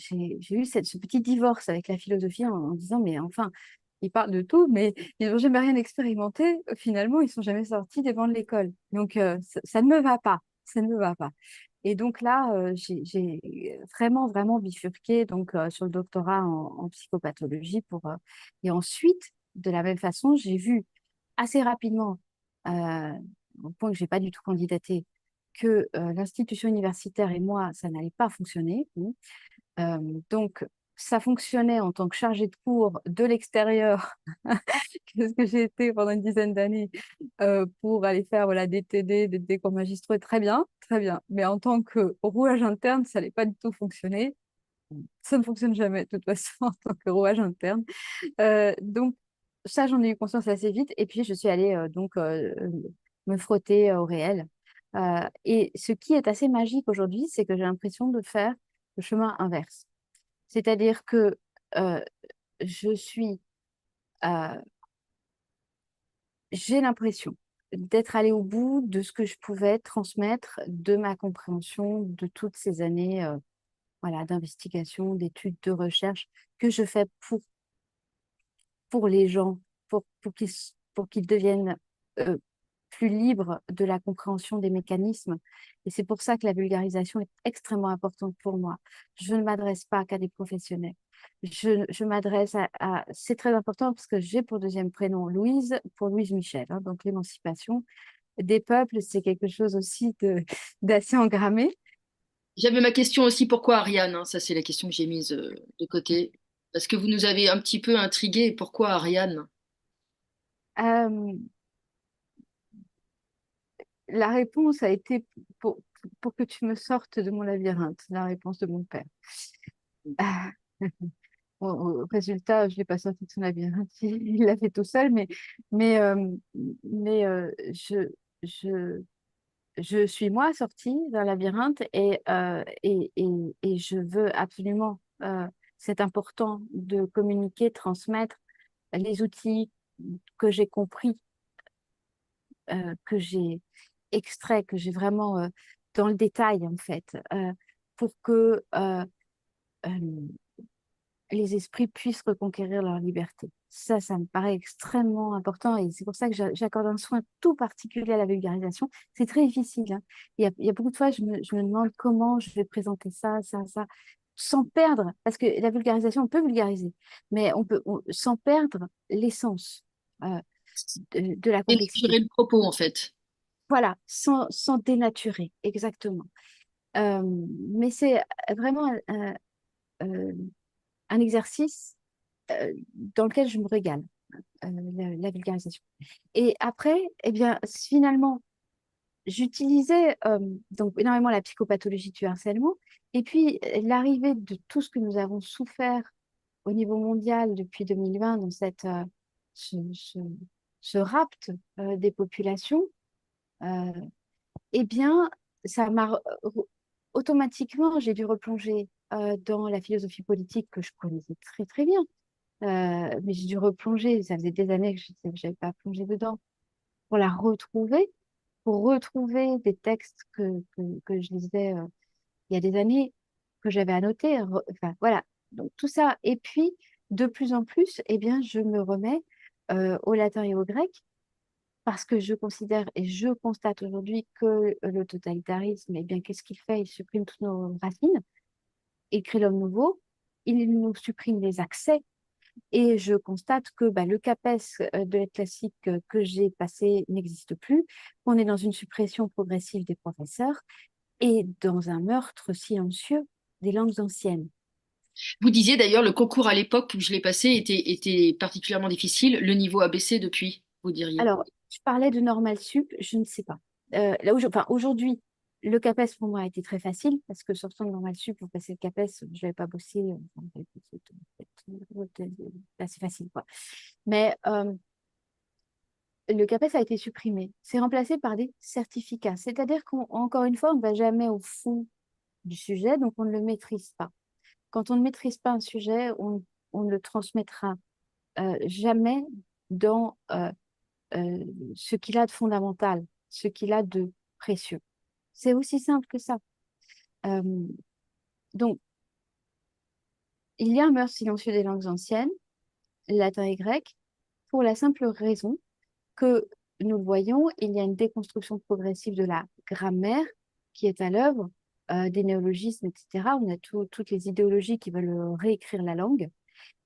Speaker 2: eu ce petit divorce avec la philosophie en disant, mais enfin, ils parlent de tout, mais ils n'ont jamais rien expérimenté. Finalement, ils sont jamais sortis des bancs de l'école. Donc, ça ne me va pas. Ça ne me va pas. Et donc là, j'ai vraiment, vraiment bifurqué donc, sur le doctorat en psychopathologie et ensuite, de la même façon, j'ai vu assez rapidement, au point que j'ai pas du tout candidaté, que l'institution universitaire et moi, ça n'allait pas fonctionner. Euh, donc, ça fonctionnait en tant que chargée de cours de l'extérieur, ce que j'ai été pendant une dizaine d'années, pour aller faire voilà, des TD, des cours magistraux, très bien, très bien. Mais en tant que rouage interne, ça n'allait pas du tout fonctionner. Ça ne fonctionne jamais, de toute façon, en tant que rouage interne. Donc, ça, j'en ai eu conscience assez vite. Et puis, je suis allée me frotter au réel. Et ce qui est assez magique aujourd'hui, c'est que j'ai l'impression de faire le chemin inverse. C'est-à-dire que euh, je suis, euh, j'ai l'impression d'être allée au bout de ce que je pouvais transmettre de ma compréhension de toutes ces années voilà, d'investigation, d'études, de recherche que je fais pour les gens, pour qu'ils deviennent euh, plus libres de la compréhension des mécanismes. Et c'est pour ça que la vulgarisation est extrêmement importante pour moi. Je ne m'adresse pas qu'à des professionnels. Je m'adresse C'est très important parce que j'ai pour deuxième prénom Louise, pour Louise Michel, hein, donc l'émancipation des peuples, c'est quelque chose aussi d'assez engrammé.
Speaker 1: J'avais ma question aussi, pourquoi Ariane, hein? Ça, c'est la question que j'ai mise de côté. Parce que vous nous avez un petit peu intrigués. Pourquoi Ariane?
Speaker 2: Euh, la réponse a été pour que tu me sortes de mon labyrinthe, la réponse de mon père. Ah, au résultat, je ne l'ai pas sorti de son labyrinthe, il l'a fait tout seul, mais, euh, mais je, je suis moi sortie d'un labyrinthe et je veux absolument, c'est important de communiquer, transmettre les outils que j'ai compris, que j'ai extraits, que j'ai vraiment dans le détail en fait, pour que euh, les esprits puissent reconquérir leur liberté. Ça me paraît extrêmement important et c'est pour ça que j'accorde un soin tout particulier à la vulgarisation. C'est très difficile, hein. Il y a beaucoup de fois, je me demande comment je vais présenter ça, sans perdre, parce que la vulgarisation, on peut vulgariser, mais sans perdre l'essence de la complexité.
Speaker 1: Dénaturer le propos, en fait.
Speaker 2: Voilà, sans dénaturer, exactement. Euh, mais c'est vraiment euh, un exercice dans lequel je me régale, la vulgarisation. Et après, eh bien, finalement, j'utilisais donc énormément la psychopathologie du harcèlement, et puis l'arrivée de tout ce que nous avons souffert au niveau mondial depuis 2020 dans ce, ce, ce rapt des populations, euh, eh bien, ça m'a automatiquement, j'ai dû replonger dans la philosophie politique que je connaissais très très bien. Mais j'ai dû replonger, ça faisait des années que je n'avais pas plongé dedans, pour la retrouver, pour retrouver des textes que je lisais il y a des années, que j'avais annotés. Enfin, voilà, donc tout ça. Et puis, de plus en plus, eh bien, je me remets au latin et au grec, parce que je considère et je constate aujourd'hui que le totalitarisme, eh bien, qu'est-ce qu'il fait? Il supprime toutes nos racines, il crée l'homme nouveau, il nous supprime les accès. Et je constate que bah, le CAPES de l'aide classique que j'ai passé n'existe plus, qu'on est dans une suppression progressive des professeurs et dans un meurtre silencieux des langues anciennes.
Speaker 1: Vous disiez d'ailleurs, le concours à l'époque où je l'ai passé était particulièrement difficile. Le niveau a baissé depuis, vous diriez.
Speaker 2: Alors, je parlais de normal sup, je ne sais pas. Enfin, aujourd'hui, le CAPES pour moi a été très facile parce que sortant de normal sup pour passer le CAPES, je n'avais pas bossé. Enfin, c'est facile, quoi. Mais le CAPES a été supprimé. C'est remplacé par des certificats. C'est-à-dire qu'encore une fois, on ne va jamais au fond du sujet, donc on ne le maîtrise pas. Quand on ne maîtrise pas un sujet, on ne le transmettra jamais dans ce qu'il a de fondamental, ce qu'il a de précieux. C'est aussi simple que ça. Euh, donc, il y a un meurtre silencieux des langues anciennes, latin et grec, pour la simple raison que nous le voyons, il y a une déconstruction progressive de la grammaire qui est à l'œuvre, des néologismes, etc. On a toutes les idéologies qui veulent réécrire la langue.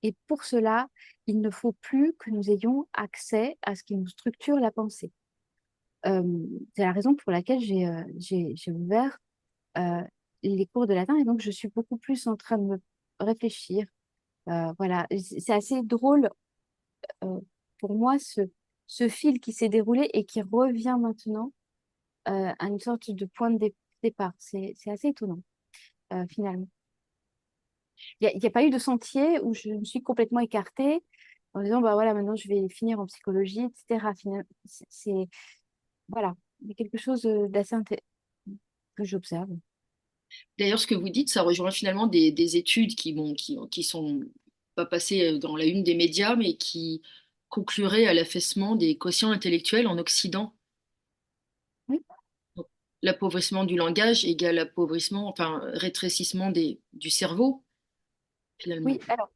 Speaker 2: Et pour cela, il ne faut plus que nous ayons accès à ce qui nous structure la pensée. Euh, c'est la raison pour laquelle j'ai ouvert euh, les cours de latin et donc je suis beaucoup plus en train de me réfléchir. Voilà, c'est assez drôle euh, pour moi ce fil qui s'est déroulé et qui revient maintenant à une sorte de point de départ. C'est assez étonnant finalement. Il y a pas eu de sentier où je me suis complètement écartée en disant, bah voilà, maintenant je vais finir en psychologie, etc. Voilà, il y a quelque chose que j'observe.
Speaker 1: D'ailleurs, ce que vous dites, ça rejoint finalement des études qui sont pas passées dans la une des médias, mais qui concluraient à l'affaissement des quotients intellectuels en Occident.
Speaker 2: Oui,
Speaker 1: Donc, l'appauvrissement du langage égale appauvrissement, enfin rétrécissement du cerveau, finalement.
Speaker 2: oui. Alors,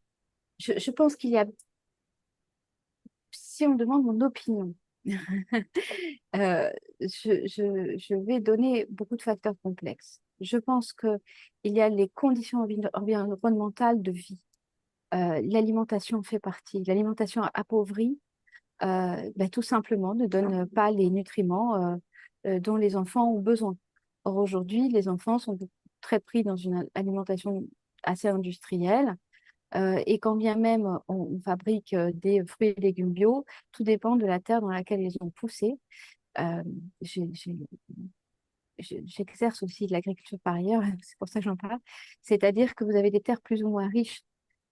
Speaker 2: je pense qu'il y a, si on me demande mon opinion, je vais donner beaucoup de facteurs complexes. Je pense que il y a les conditions environnementales de vie. L'alimentation fait partie. L'alimentation appauvrie, tout simplement, ne donne pas les nutriments dont les enfants ont besoin. Or, aujourd'hui, les enfants sont très pris dans une alimentation assez industrielle. Et quand bien même on fabrique des fruits et légumes bio, tout dépend de la terre dans laquelle ils ont poussé. Euh, j'ai- j'ai- J'exerce aussi de l'agriculture par ailleurs, c'est pour ça que j'en parle. C'est-à-dire que vous avez des terres plus ou moins riches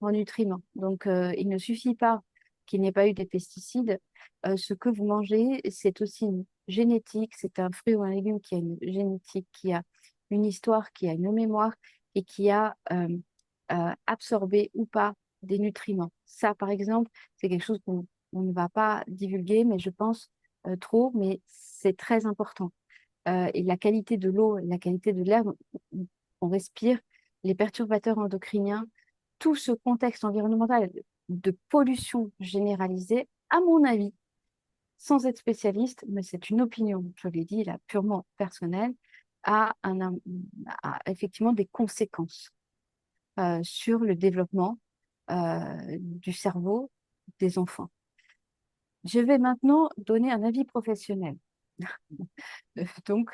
Speaker 2: en nutriments. Donc, il ne suffit pas qu'il n'y ait pas eu des pesticides. Ce que vous mangez, c'est aussi une génétique. C'est un fruit ou un légume qui a une génétique, qui a une histoire, qui a une mémoire et qui a absorbé ou pas des nutriments. Ça, par exemple, c'est quelque chose qu'on ne va pas divulguer, mais je pense trop, mais c'est très important et la qualité de l'eau, la qualité de l'air qu'on respire, les perturbateurs endocriniens, tout ce contexte environnemental de pollution généralisée, à mon avis, sans être spécialiste, mais c'est une opinion, je l'ai dit, là, purement personnelle, a effectivement des conséquences sur le développement du cerveau des enfants. Je vais maintenant donner un avis professionnel. Donc,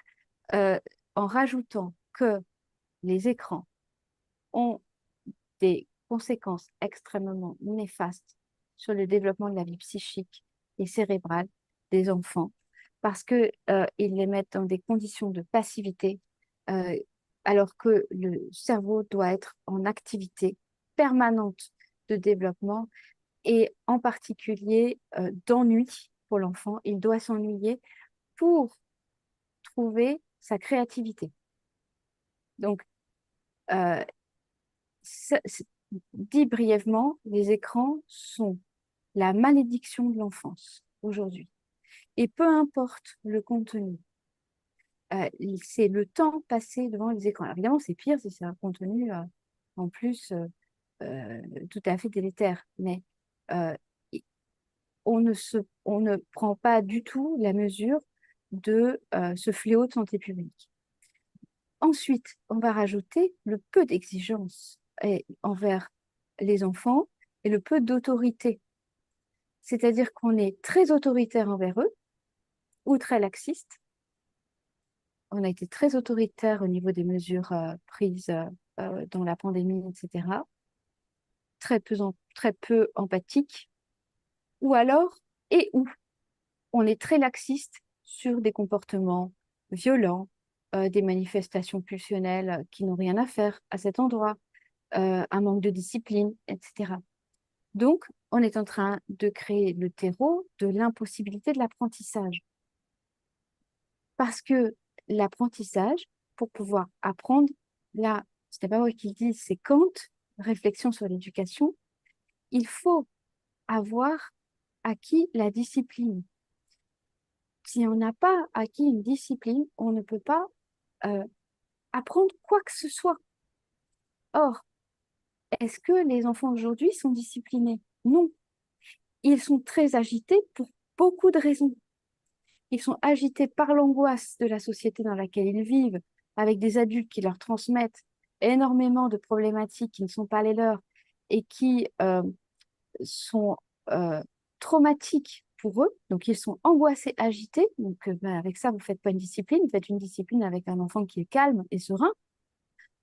Speaker 2: euh, en rajoutant que les écrans ont des conséquences extrêmement néfastes sur le développement de la vie psychique et cérébrale des enfants, parce que, ils les mettent dans des conditions de passivité, euh, alors que le cerveau doit être en activité permanente de développement et en particulier d'ennui pour l'enfant. Il doit s'ennuyer pour trouver sa créativité. Donc, euh, dit brièvement, les écrans sont la malédiction de l'enfance aujourd'hui. Et peu importe le contenu, c'est le temps passé devant les écrans. Alors évidemment, c'est pire si c'est un contenu en plus tout à fait délétère, mais euh, on ne prend pas du tout la mesure de ce fléau de santé publique. Ensuite, on va rajouter le peu d'exigence envers les enfants et le peu d'autorité. C'est-à-dire qu'on est très autoritaire envers eux ou très laxiste. On a été très autoritaire au niveau des mesures prises dans la pandémie, etc. Très peu empathique. Ou alors, et où on est très laxiste sur des comportements violents, des manifestations pulsionnelles qui n'ont rien à faire à cet endroit, un manque de discipline, etc. Donc, on est en train de créer le terreau de l'impossibilité de l'apprentissage. Parce que l'apprentissage, pour pouvoir apprendre, là, ce n'est pas moi qui le dis, c'est Kant, réflexion sur l'éducation, il faut avoir acquis la discipline. Si on n'a pas acquis une discipline, on ne peut pas euh, apprendre quoi que ce soit. Or, est-ce que les enfants aujourd'hui sont disciplinés? Non. Ils sont très agités pour beaucoup de raisons. Ils sont agités par l'angoisse de la société dans laquelle ils vivent, avec des adultes qui leur transmettent énormément de problématiques qui ne sont pas les leurs et qui sont euh, traumatiques pour eux. Donc, ils sont angoissés, agités. Donc, avec ça, vous ne faites pas une discipline, vous faites une discipline avec un enfant qui est calme et serein.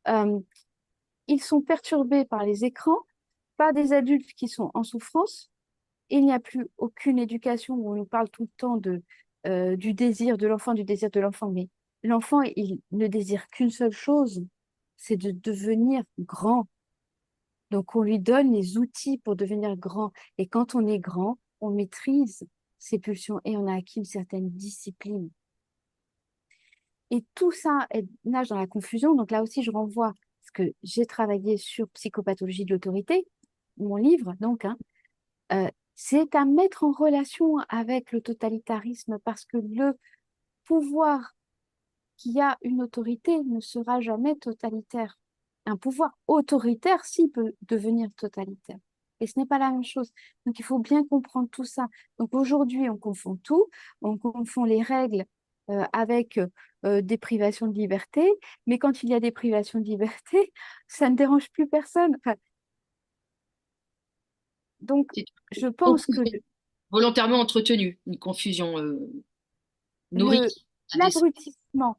Speaker 2: Euh, Ils sont perturbés par les écrans, par des adultes qui sont en souffrance. Il n'y a plus aucune éducation où on nous parle tout le temps du désir de l'enfant, du désir de l'enfant. Mais l'enfant, il ne désire qu'une seule chose, c'est de devenir grand. Donc, on lui donne les outils pour devenir grand. Et quand on est grand, on maîtrise ses pulsions et on a acquis une certaine discipline. Et tout ça nage dans la confusion. Donc là aussi, je renvoie, parce que j'ai travaillé sur psychopathologie de l'autorité, mon livre, donc, hein, c'est à mettre en relation avec le totalitarisme parce que le pouvoir qui a une autorité ne sera jamais totalitaire. Un pouvoir autoritaire, s'il peut devenir totalitaire. Et ce n'est pas la même chose. Donc, il faut bien comprendre tout ça. Donc, aujourd'hui, on confond tout. On confond les règles avec des privations de liberté. Mais quand il y a des privations de liberté, ça ne dérange plus personne. Enfin, donc,
Speaker 1: C'est
Speaker 2: je
Speaker 1: une
Speaker 2: pense que
Speaker 1: confusion volontairement entretenue, une confusion nourrie
Speaker 2: le,
Speaker 1: à dessein.
Speaker 2: l'abrutissement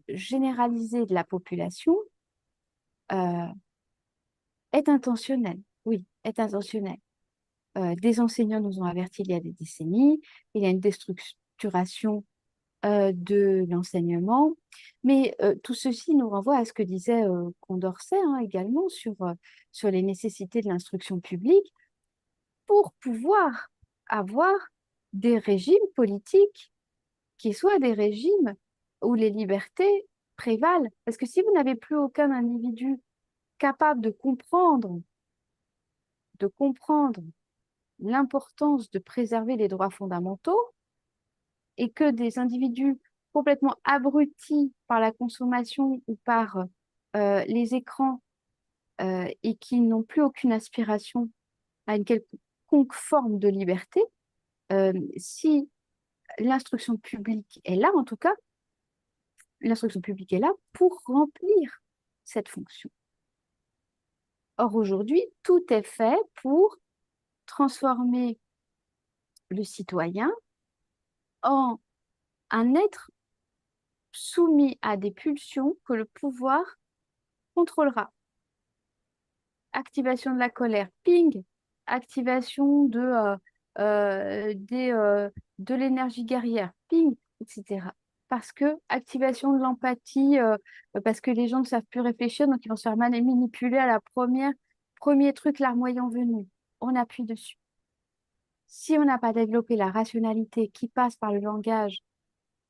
Speaker 2: généralisé de la population euh, est intentionnel. Oui, est intentionnel. Des enseignants nous ont avertis il y a des décennies, il y a une déstructuration de l'enseignement, mais tout ceci nous renvoie à ce que disait Condorcet hein, également sur les nécessités de l'instruction publique pour pouvoir avoir des régimes politiques qui soient des régimes où les libertés prévalent. Parce que si vous n'avez plus aucun individu capable de comprendre l'importance de préserver les droits fondamentaux et que des individus complètement abrutis par la consommation ou par les écrans et qui n'ont plus aucune aspiration à une quelconque forme de liberté, si l'instruction publique est là, en tout cas, l'instruction publique est là pour remplir cette fonction. Or, aujourd'hui, tout est fait pour transformer le citoyen en un être soumis à des pulsions que le pouvoir contrôlera. Activation de la colère, ping, activation de l'énergie guerrière, ping, etc. Parce que activation de l'empathie, parce que les gens ne savent plus réfléchir, donc ils vont se faire manipuler à la premier truc larmoyant venu. On appuie dessus. Si on n'a pas développé la rationalité qui passe par le langage,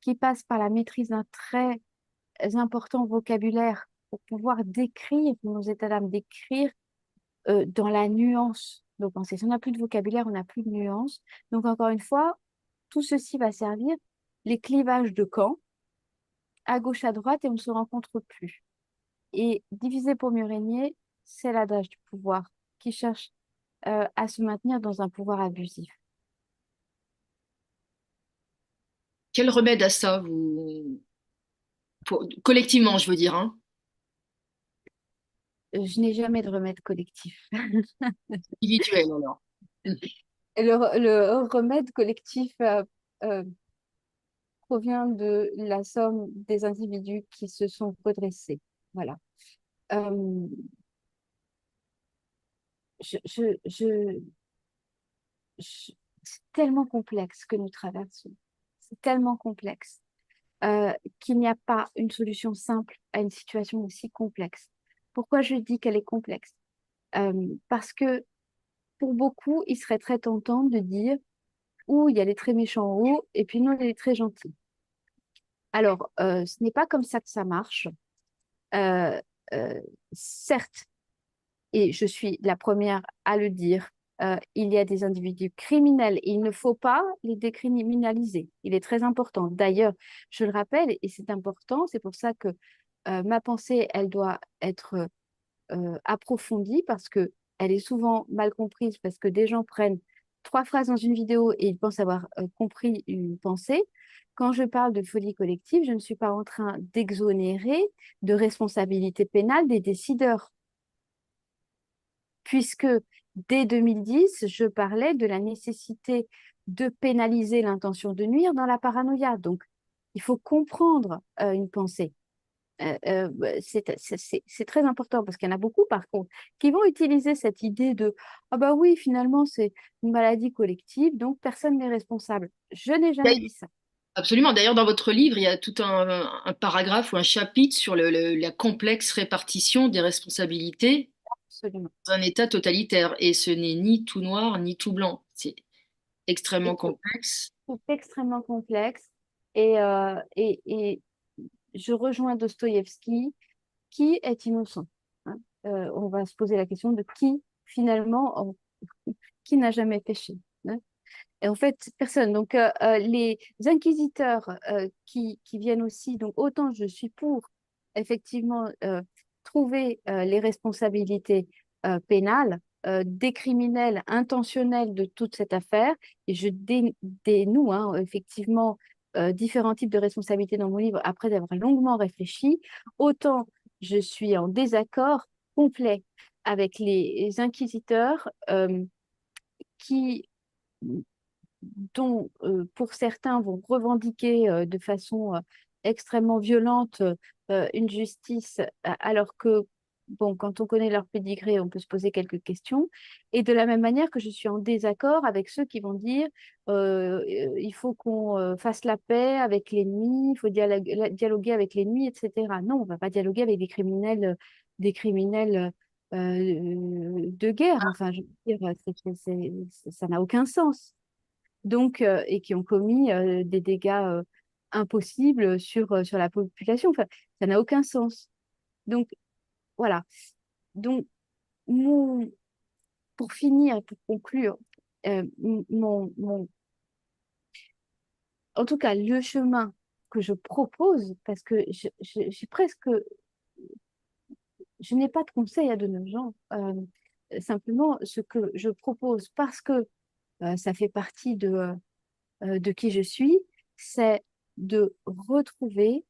Speaker 2: qui passe par la maîtrise d'un très important vocabulaire pour pouvoir décrire nos états d'âme, décrire dans la nuance nos pensées. Si on n'a plus de vocabulaire, on n'a plus de nuance. Donc, encore une fois, tout ceci va servir les clivages de camps, à gauche, à droite, et on ne se rencontre plus. Et diviser pour mieux régner, c'est l'adage du pouvoir qui cherche à se maintenir dans un pouvoir abusif.
Speaker 1: Quel remède à ça, collectivement, je veux dire, hein,
Speaker 2: Je n'ai jamais de remède collectif.
Speaker 1: individuel alors.
Speaker 2: Le remède collectif euh, provient de la somme des individus qui se sont redressés. Voilà. Euh, je, je, je, c'est tellement complexe ce que nous traversons. C'est tellement complexe qu'il n'y a pas une solution simple à une situation aussi complexe. Pourquoi je dis qu'elle est complexe? Parce que pour beaucoup, il serait très tentant de dire, ou il y a les très méchants en haut, et puis nous, il y a les très gentils. Alors, ce n'est pas comme ça que ça marche. Euh, euh, Certes, et je suis la première à le dire, il y a des individus criminels et il ne faut pas les décriminaliser. Il est très important. D'ailleurs, je le rappelle, et c'est important, c'est pour ça que ma pensée, elle doit être approfondie parce que elle est souvent mal comprise parce que des gens prennent trois phrases dans une vidéo et ils pensent avoir compris une pensée. Quand je parle de folie collective, je ne suis pas en train d'exonérer de responsabilité pénale des décideurs puisque dès 2010, je parlais de la nécessité de pénaliser l'intention de nuire dans la paranoïa. Donc, il faut comprendre une pensée. C'est très important parce qu'il y en a beaucoup, par contre, qui vont utiliser cette idée de ah bah oui, finalement, c'est une maladie collective, donc personne n'est responsable. Je n'ai jamais dit ça.
Speaker 1: Absolument. D'ailleurs, dans votre livre, il y a tout un paragraphe ou un chapitre sur la complexe répartition des responsabilités
Speaker 2: Absolument.
Speaker 1: dans un État totalitaire. Et ce n'est ni tout noir ni tout blanc. C'est
Speaker 2: Et
Speaker 1: extrêmement complexe.
Speaker 2: c'est extrêmement complexe. Et je rejoins Dostoïevski, qui est innocent? Hein. On va se poser la question de qui, finalement, qui n'a jamais péché? Hein. Et en fait, personne. Donc, les inquisiteurs qui viennent aussi, donc autant je suis pour, effectivement, trouver les responsabilités pénales des criminels intentionnels de toute cette affaire, et je dénoue hein, effectivement différents types de responsabilités dans mon livre après avoir longuement réfléchi, autant je suis en désaccord complet avec les inquisiteurs qui dont pour certains vont revendiquer de façon extrêmement violente une justice, alors que, bon, quand on connaît leur pédigré, on peut se poser quelques questions. Et de la même manière que je suis en désaccord avec ceux qui vont dire il faut qu'on fasse la paix avec l'ennemi, il faut dialoguer avec l'ennemi, etc. Non, on ne va pas dialoguer avec des criminels de guerre. Enfin, je veux dire, ça n'a aucun sens donc, et qui ont commis des dégâts impossibles sur la population. Enfin, ça n'a aucun sens. Donc, voilà. Donc, mon, pour finir, pour conclure, en tout cas, le chemin que je propose, parce que j'ai presque, je n'ai pas de conseils à donner aux gens. Simplement, ce que je propose, parce que ça fait partie de qui je suis, c'est de retrouver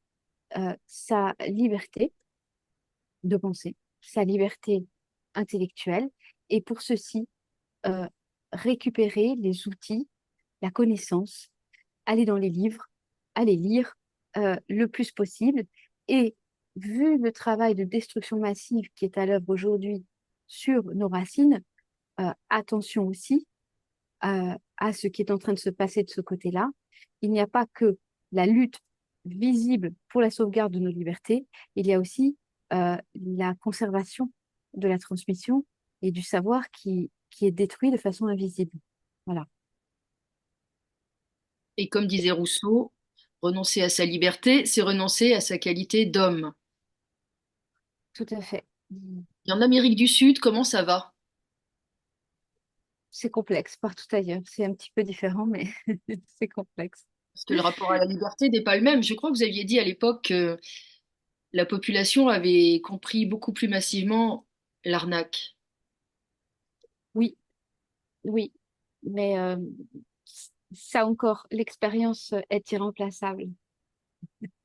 Speaker 2: sa liberté de penser, sa liberté intellectuelle, et pour ceci, euh, récupérer les outils, la connaissance, aller dans les livres, aller lire le plus possible. Et vu le travail de destruction massive qui est à l'œuvre aujourd'hui sur nos racines, attention aussi à ce qui est en train de se passer de ce côté-là. Il n'y a pas que la lutte visible pour la sauvegarde de nos libertés, il y a aussi la conservation de la transmission et du savoir qui est détruit de façon invisible. Voilà,
Speaker 1: Et comme disait Rousseau, renoncer à sa liberté, c'est renoncer à sa qualité d'homme.
Speaker 2: tout à fait.
Speaker 1: Et en Amérique du Sud, comment ça va?
Speaker 2: C'est complexe partout ailleurs. C'est un petit peu différent, mais c'est complexe.
Speaker 1: Parce que le rapport à la liberté n'est pas le même. Je crois que vous aviez dit à l'époque que la population avait compris beaucoup plus massivement l'arnaque.
Speaker 2: Oui, oui, mais ça encore, l'expérience est irremplaçable.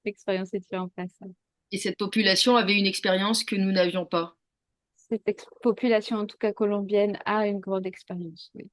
Speaker 2: L'expérience est irremplaçable.
Speaker 1: Et cette population avait une expérience que nous n'avions pas.
Speaker 2: Cette population, en tout cas colombienne, a une grande expérience. Oui.